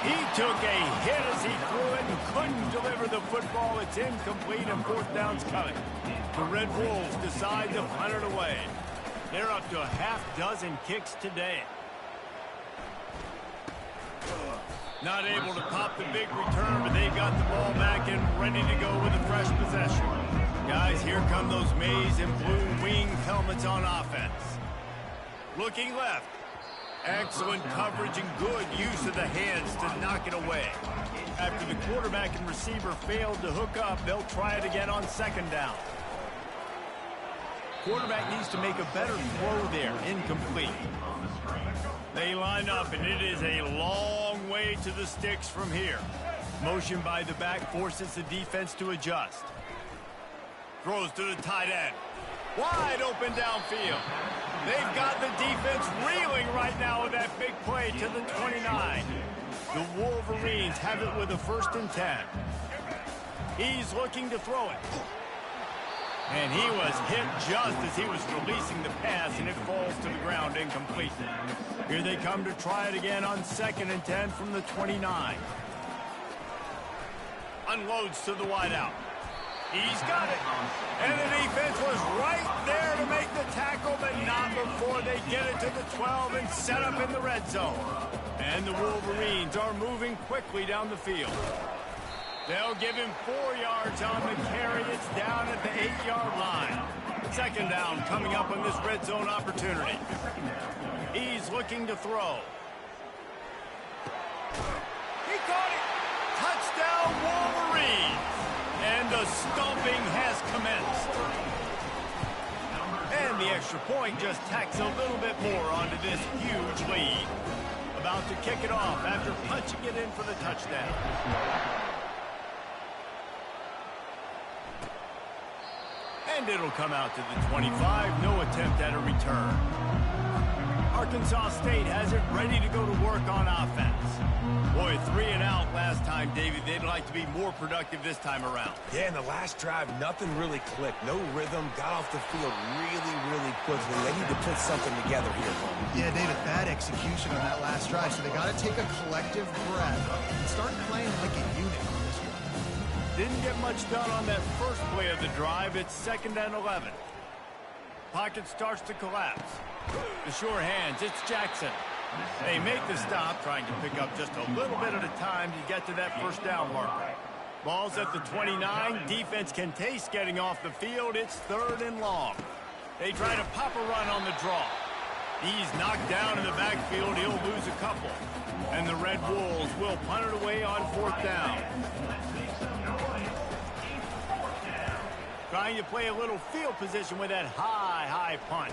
He took a hit as he threw it and couldn't deliver the football. It's incomplete and 4th down's coming. The Red Wolves decide to punt it away. They're up to a half-dozen kicks today. Not able to pop the big return, but they've got the ball back and ready to go with a fresh possession. Guys, here come those maize and blue wing helmets on offense. Looking left. Excellent coverage and good use of the hands to knock it away. After the quarterback and receiver failed to hook up, they'll try it again on 2nd down. Quarterback needs to make a better throw there. Incomplete. They line up, and it is a long way to the sticks from here. Motion by the back forces the defense to adjust. Throws to the tight end. Wide open downfield. They've got the defense reeling right now with that big play to the 29. The Wolverines have it with a 1st and 10. He's looking to throw it. And he was hit just as he was releasing the pass, and it falls to the ground incomplete. Here they come to try it again on 2nd and 10 from the 29. Unloads to the wideout. He's got it. And the defense was right there to make the tackle, but not before they get it to the 12 and set up in the red zone. And the Wolverines are moving quickly down the field. They'll give him 4 yards on the carry. It's down at the 8-yard line. Second down coming up on this red zone opportunity. He's looking to throw. He caught it. Touchdown, Wolverines. And the stomping has commenced. And the extra point just tacks a little bit more onto this huge lead. About to kick it off after punching it in for the touchdown. And it'll come out to the 25. No attempt at a return. Arkansas State has it ready to go to work on offense. Boy, 3 and out last time, David. They'd like to be more productive this time around. Yeah, in the last drive, nothing really clicked. No rhythm. Got off the field really quickly. They need to put something together here. Yeah, David, bad execution on that last drive. So they got to take a collective breath and start playing like a unit on this one. Didn't get much done on that first play of the drive. It's 2nd and 11. Pocket starts to collapse. The sure hands, it's Jackson. They make the stop, trying to pick up just a little bit at a time to get to that first down marker. Ball's at the 29. Defense can taste getting off the field. It's 3rd and long. They try to pop a run on the draw. He's knocked down in the backfield. He'll lose a couple. And the Red Wolves will punt it away on 4th down. Trying to play a little field position with that high punt.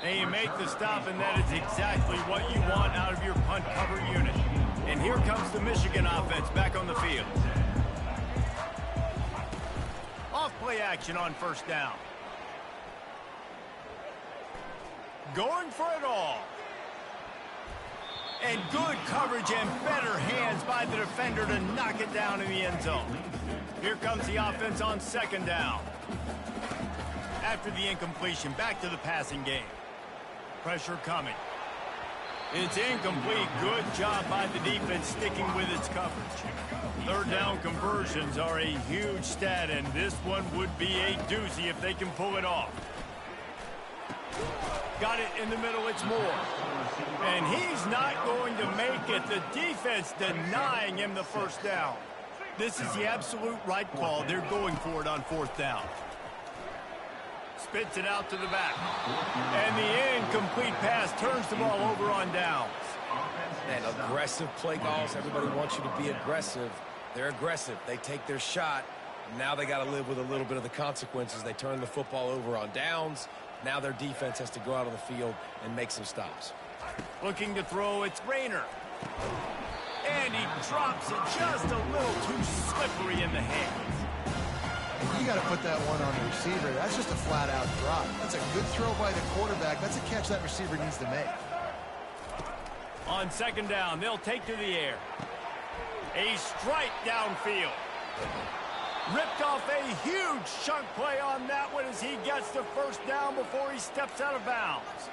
And you make the stop, and that is exactly what you want out of your punt cover unit. And here comes the Michigan offense back on the field. Off play action on 1st down. Going for it all. And good coverage and better hands by the defender to knock it down in the end zone. Here comes the offense on 2nd down. After the incompletion, back to the passing game. Pressure coming. It's incomplete. Good job by the defense sticking with its coverage. 3rd down conversions are a huge stat, and this one would be a doozy if they can pull it off. Got it in the middle, it's Moore. And he's not going to make it. The defense denying him the 1st down. This is the absolute right call. They're going for it on 4th down. Spits it out to the back. And the incomplete pass turns the ball over on downs. And aggressive play calls. Everybody wants you to be aggressive. They're aggressive. They take their shot. Now they got to live with a little bit of the consequences. They turn the football over on downs. Now their defense has to go out on the field and make some stops. Looking to throw, it's Rayner. And he drops it just a little too slippery in the hands. You got to put that one on the receiver. That's just a flat-out drop. That's a good throw by the quarterback. That's a catch that receiver needs to make. On 2nd down, they'll take to the air. A strike downfield. Ripped off a huge chunk play on that one as he gets the 1st down before he steps out of bounds.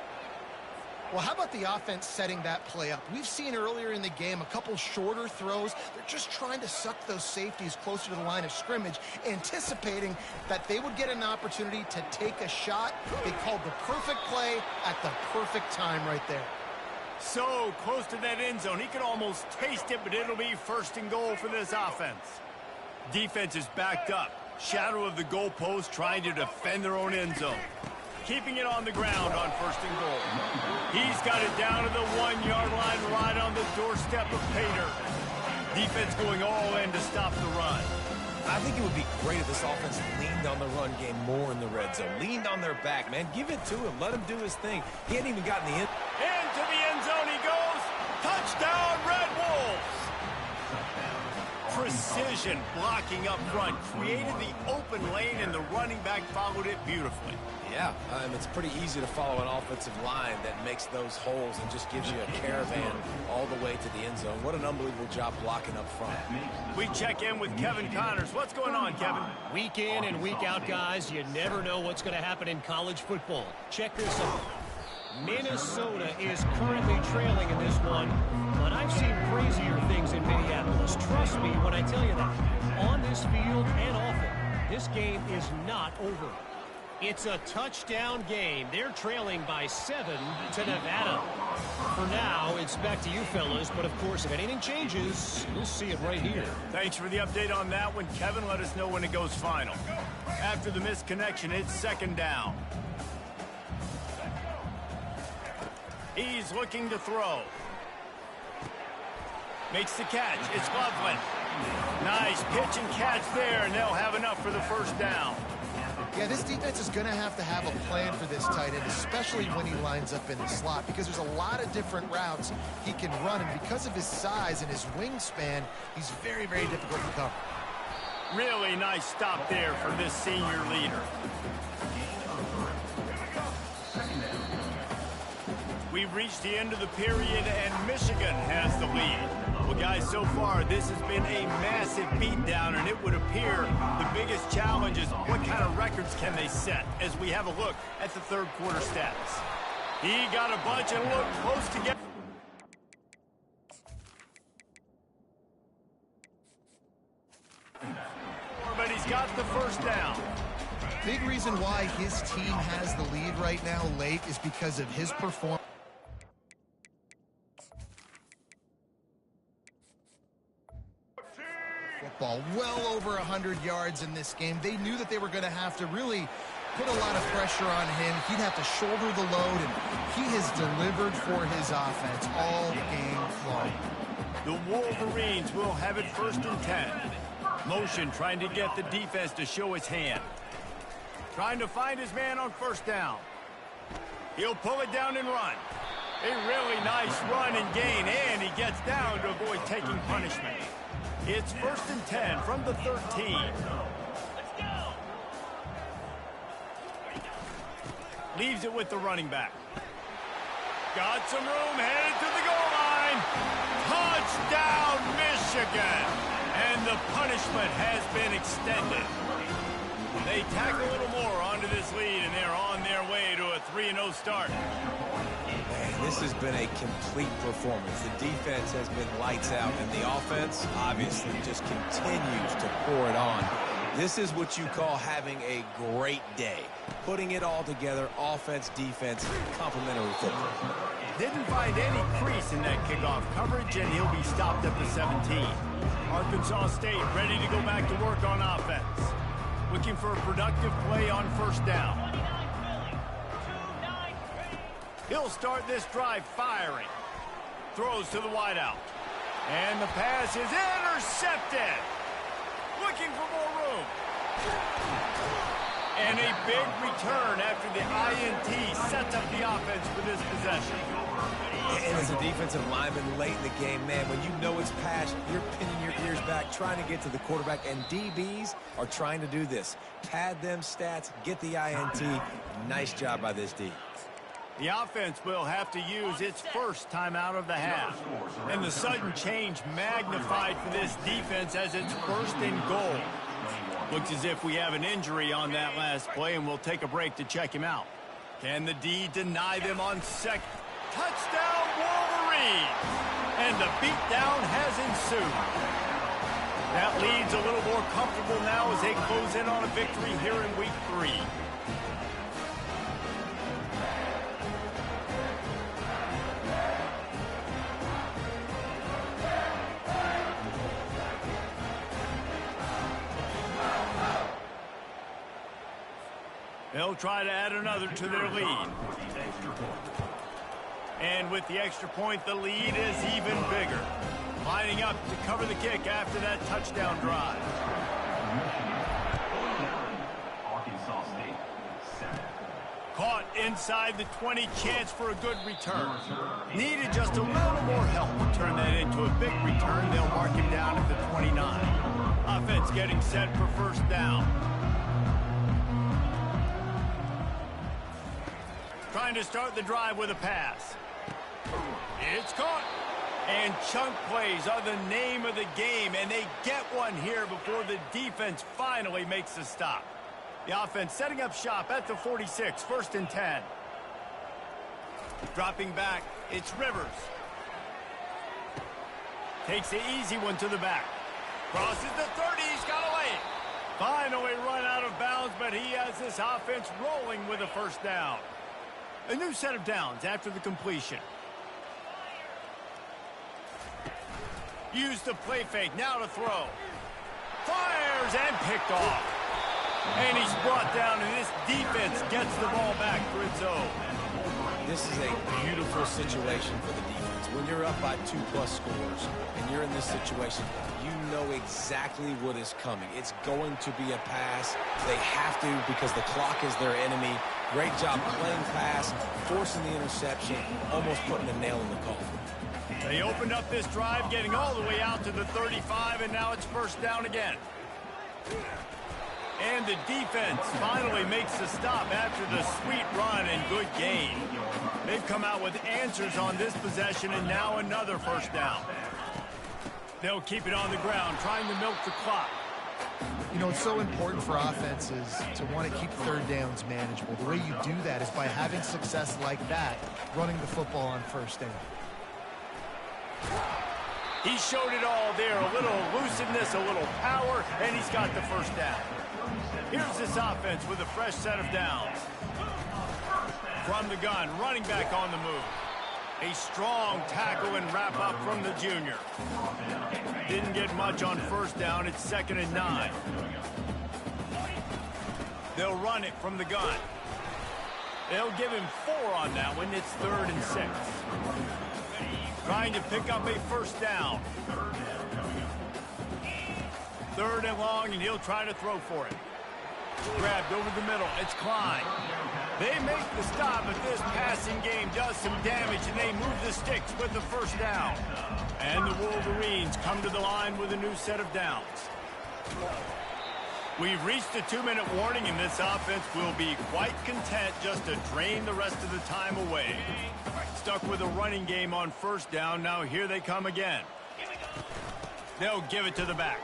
Well, how about the offense setting that play up? We've seen earlier in the game a couple shorter throws. They're just trying to suck those safeties closer to the line of scrimmage, anticipating that they would get an opportunity to take a shot. They called the perfect play at the perfect time right there. So close to that end zone. He could almost taste it, but it'll be 1st and goal for this offense. Defense is backed up. Shadow of the goalpost trying to defend their own end zone. Keeping it on the ground on 1st and goal. He's got it down to the 1-yard line right on the doorstep of Pater. Defense going all in to stop the run. I think it would be great if this offense leaned on the run game more in the red zone. Leaned on their back, man. Give it to him. Let him do his thing. He hadn't even gotten the end. Into the end zone he goes. Touchdown, Red Wolves. Precision blocking up front. Created the open lane, and the running back followed it beautifully. Yeah, it's pretty easy to follow an offensive line that makes those holes and just gives you a caravan all the way to the end zone. What an unbelievable job blocking up front. We check in with Kevin Connors. What's going on, Kevin? Week in and week out, guys, you never know what's going to happen in college football. Check this out. Minnesota is currently trailing in this one, but I've seen crazier things in Minneapolis. Trust me when I tell you that. On this field and off it. This game is not over. It's a touchdown game. They're trailing by 7 to Nevada. For now, it's back to you fellas, but of course, if anything changes, you'll see it right here. Thanks for the update on that one, Kevin. Let us know when it goes final. After the missed connection, it's second down. He's looking to throw. Makes the catch. It's Loveland. Nice pitch and catch there, and they'll have enough for the first down. Yeah, this defense is going to have a plan for this tight end, especially when he lines up in the slot, because there's a lot of different routes he can run, and because of his size and his wingspan, he's very, very difficult to cover. Really nice stop there for this senior leader. We've reached the end of the period, and Michigan has the lead. Well, guys, so far, this has been a massive beatdown, and it would appear the biggest challenge is what kind of records can they set as we have a look at the third quarter stats. He got a bunch and looked close to get. But he's got the first down. Big reason why his team has the lead right now late is because of his performance. Football well over 100 yards in this game. They knew that they were going to have to really put a lot of pressure on him. He'd have to shoulder the load, and he has delivered for his offense all game long. The Wolverines will have it 1st and 10. Motion trying to get the defense to show its hand. Trying to find his man on first down. He'll pull it down and run. A really nice run and gain, and he gets down to avoid taking punishment. It's 1st and 10 from the 13. Let's go. Leaves it with the running back. Got some room, headed to the goal line. Touchdown, Michigan. And the punishment has been extended. They tack a little more onto this lead, and they're on their way to a 3-0 start. Man, this has been a complete performance. The defense has been lights out, and the offense obviously just continues to pour it on. This is what you call having a great day. Putting it all together, offense, defense, complementary football. Didn't find any crease in that kickoff coverage, and he'll be stopped at the 17. Arkansas State ready to go back to work on offense. Looking for a productive play on first down. He'll start this drive firing. Throws to the wideout. And the pass is intercepted. Looking for more room. And a big return after the INT sets up the offense for this possession. And as a defensive lineman late in the game, man, when you know it's passed, you're pinning your ears back, trying to get to the quarterback, and DBs are trying to do this. Pad them stats, get the INT. Nice job by this D. The offense will have to use its first timeout of the half. And the sudden change magnified for this defense as it's 1st and goal. Looks as if we have an injury on that last play, and we'll take a break to check him out. Can the D deny them on second? Touchdown, Wolverines! And the beatdown has ensued. That lead's a little more comfortable now as they close in on a victory here in week 3. They'll try to add another to their lead. And with the extra point, the lead is even bigger. Lining up to cover the kick after that touchdown drive. Arkansas State, 7. Caught inside the 20, chance for a good return. Needed just a little more help to turn that into a big return. They'll mark him down at the 29. Offense getting set for first down. Trying to start the drive with a pass. It's caught. And chunk plays are the name of the game, and they get one here before the defense finally makes the stop. The offense setting up shop at the 46, 1st and 10. Dropping back, it's Rivers. Takes the easy one to the back. Crosses the 30, he's got a lane. Finally run out of bounds, but he has this offense rolling with a first down. A new set of downs after the completion. Use the play fake, now to throw. Fires and picked off. And he's brought down, and this defense gets the ball back for its own. This is a beautiful situation for the defense. When you're up by 2+ scores and you're in this situation, you know exactly what is coming. It's going to be a pass. They have to because the clock is their enemy. Great job playing pass, forcing the interception, almost putting a nail in the coffin. They opened up this drive, getting all the way out to the 35, and now it's first down again. And the defense finally makes the stop after the sweet run and good gain. They've come out with answers on this possession, and now another first down. They'll keep it on the ground, trying to milk the clock. You know, it's so important for offenses to want to keep third downs manageable. The way you do that is by having success like that, running the football on first down. He showed it all there, a little elusiveness, a little power, and he's got the first down. Here's this offense with a fresh set of downs. From the gun, running back on the move. A strong tackle and wrap up from the junior. Didn't get much on first down. It's 2nd and 9. They'll run it from the gun. They'll give him 4 on that one. It's 3rd and 6. Trying to pick up a first down. 3rd and long, and he'll try to throw for it. Grabbed over the middle. It's Klein. They make the stop, but this passing game does some damage, and they move the sticks with the first down. And the Wolverines come to the line with a new set of downs. We've reached the 2-minute warning, and this offense will be quite content just to drain the rest of the time away. Stuck with a running game on first down. Now here they come again. They'll give it to the back.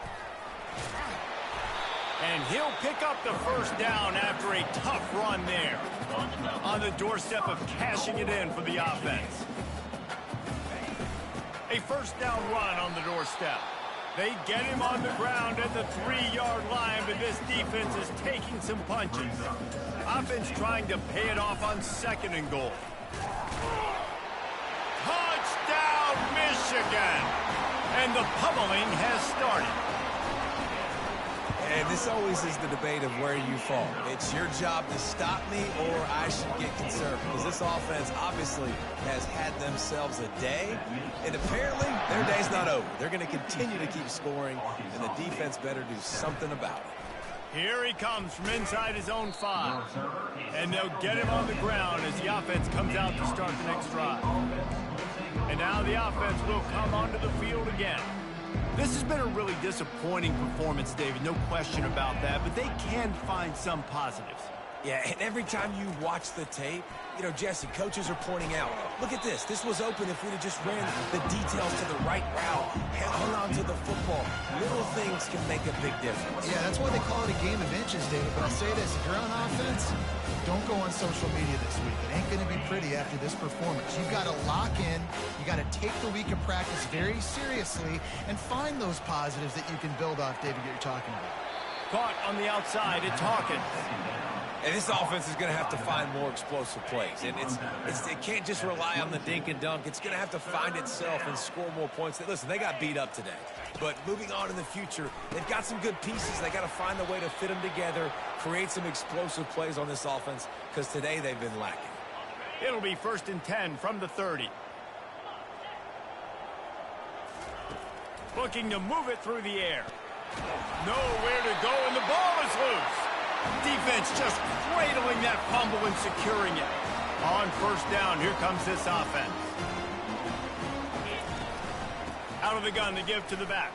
And he'll pick up the first down after a tough run there. On the doorstep of cashing it in for the offense. A first down run on the doorstep. They get him on the ground at the 3-yard line, but this defense is taking some punches. Offense trying to pay it off on 2nd and goal. Touchdown, Michigan! And the pummeling has started. And this always is the debate of where you fall. It's your job to stop me or I should get concerned. Because this offense obviously has had themselves a day. And apparently their day's not over. They're going to continue to keep scoring. And the defense better do something about it. Here he comes from inside his own 5. And they'll get him on the ground as the offense comes out to start the next drive. And now the offense will come onto the field again. This has been a really disappointing performance, David, no question about that, but they can find some positives. Yeah, and every time you watch the tape, you know, Jesse, coaches are pointing out, look at this. This was open if we'd have just ran the details to the right route, hung on to the football. Little things can make a big difference. Yeah, that's why they call it a game of inches, David. But I say this, if you're on offense, don't go on social media this week. It ain't going to be pretty after this performance. You've got to lock in. You got to take the week of practice very seriously and find those positives that you can build off, David, that you're talking about. Caught on the outside, it's Hawkins. And this offense is going to have to find more explosive plays. And it can't just rely on the dink and dunk. It's going to have to find itself and score more points. Listen, they got beat up today. But moving on in the future, they've got some good pieces. They got to find a way to fit them together, create some explosive plays on this offense, because today they've been lacking. It'll be 1st and 10 from the 30. Looking to move it through the air. Nowhere to go, and the ball is loose. Defense just cradling that fumble and securing it. On first down, here comes this offense. Out of the gun to give to the back.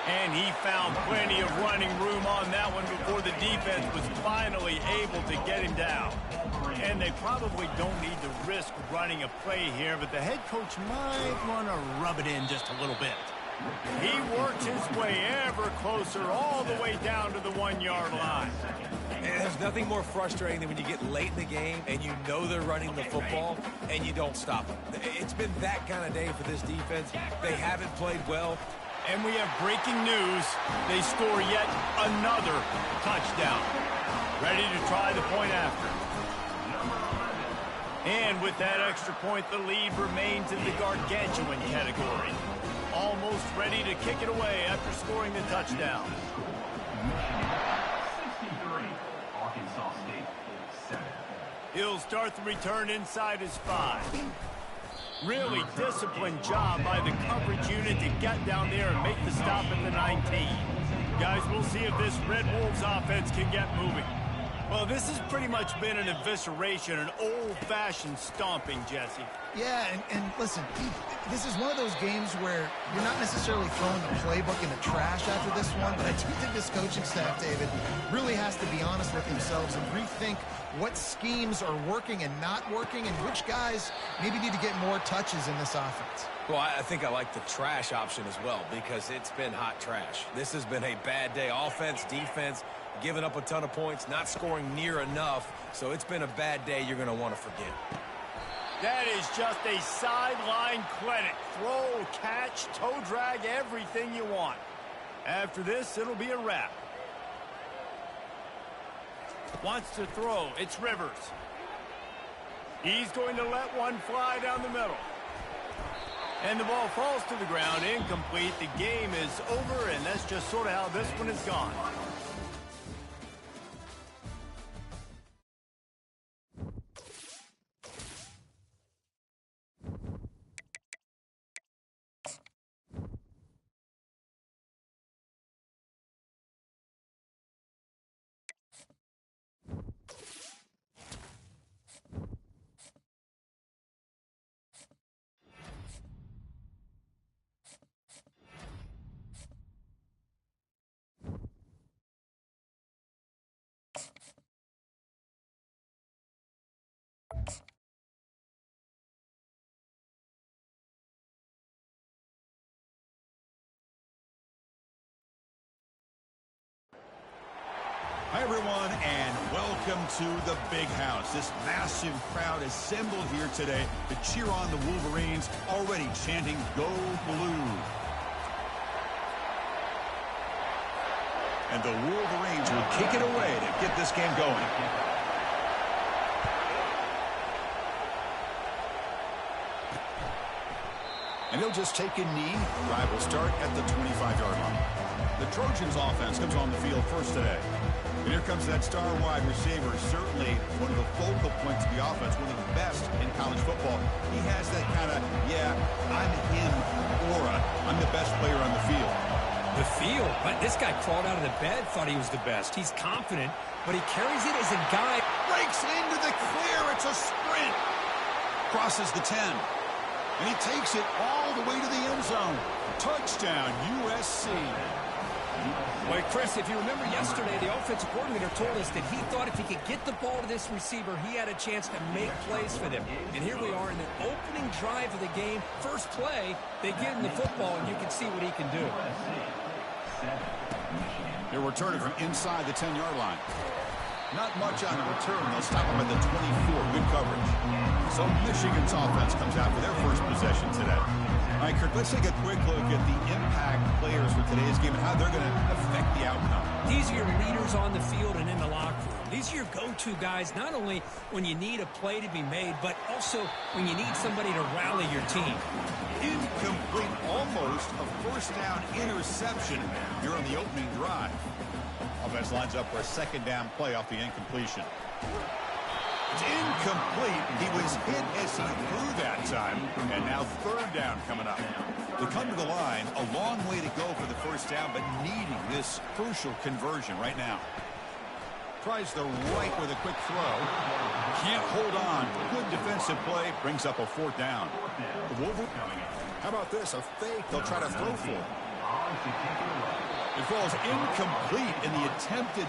And he found plenty of running room on that one before the defense was finally able to get him down. And they probably don't need to risk running a play here, but the head coach might want to rub it in just a little bit. He works his way ever closer all the way down to the 1-yard line. And there's nothing more frustrating than when you get late in the game and you know they're running the football and you don't stop them. It's been that kind of day for this defense. They haven't played well, And we have breaking news. They score yet another touchdown. Ready to try the point after. And with that extra point, the lead remains in the gargantuan category. Almost ready to kick it away after scoring the touchdown. 63, Arkansas State, 7. He'll start the return inside his 5. Really disciplined job by the coverage unit to get down there and make the stop at the 19. Guys, we'll see if this Red Wolves offense can get moving. Well, this has pretty much been an evisceration, an old-fashioned stomping, Jesse. Yeah, and listen, this is one of those games where you're not necessarily throwing the playbook in the trash after this one, but I do think this coaching staff, David, really has to be honest with themselves and rethink what schemes are working and not working and which guys maybe need to get more touches in this offense. Well, I think I like the trash option as well because it's been hot trash. This has been a bad day. Offense, defense, giving up a ton of points, not scoring near enough. So it's been a bad day you're going to want to forget. That is just a sideline clinic. Throw, catch, toe drag, everything you want. After this, it'll be a wrap. Wants to throw. It's Rivers. He's going to let one fly down the middle. And the ball falls to the ground, incomplete. The game is over, and that's just sort of how this one is gone. Hi, everyone, and welcome to the Big House. This massive crowd assembled here today to cheer on the Wolverines, already chanting, "Go Blue." And the Wolverines will kick it away to get this game going. And he'll just take a knee. Drive will start at the 25-yard line. The Trojans offense comes on the field first today. And here comes that star wide receiver, certainly one of the focal points of the offense, one of the best in college football. He has that kind of, yeah, I'm him aura. I'm the best player on the field. The field? But this guy crawled out of the bed, thought he was the best. He's confident, but he carries it as a guy. Breaks into the clear. It's a sprint. Crosses the 10. And he takes it all the way to the end zone. Touchdown, USC. Well, Chris, if you remember yesterday, the offensive coordinator told us that he thought if he could get the ball to this receiver, he had a chance to make plays for them. And here we are in the opening drive of the game. First play, they give him the football, and you can see what he can do. They're returning from inside the 10-yard line. Not much on the return. They'll stop him at the 24. Good coverage. So Michigan's offense comes out for their first possession today. All right, Kirk, let's take a quick look at the impact players for today's game and how they're going to affect the outcome. These are your leaders on the field and in the locker room. These are your go-to guys, not only when you need a play to be made, but also when you need somebody to rally your team. Incomplete, almost a first down interception here on the opening drive. Offense lines up for a second down play off the incompletion. It's incomplete. He was hit as he threw that time, and now third down coming up. They come to the line, a long way to go for the first down, but needing this crucial conversion right now. Tries the right with a quick throw. Can't hold on. Good defensive play. Brings up a fourth down. The Wolverines. How about this? A fake they'll try to throw for. It falls incomplete in the attempted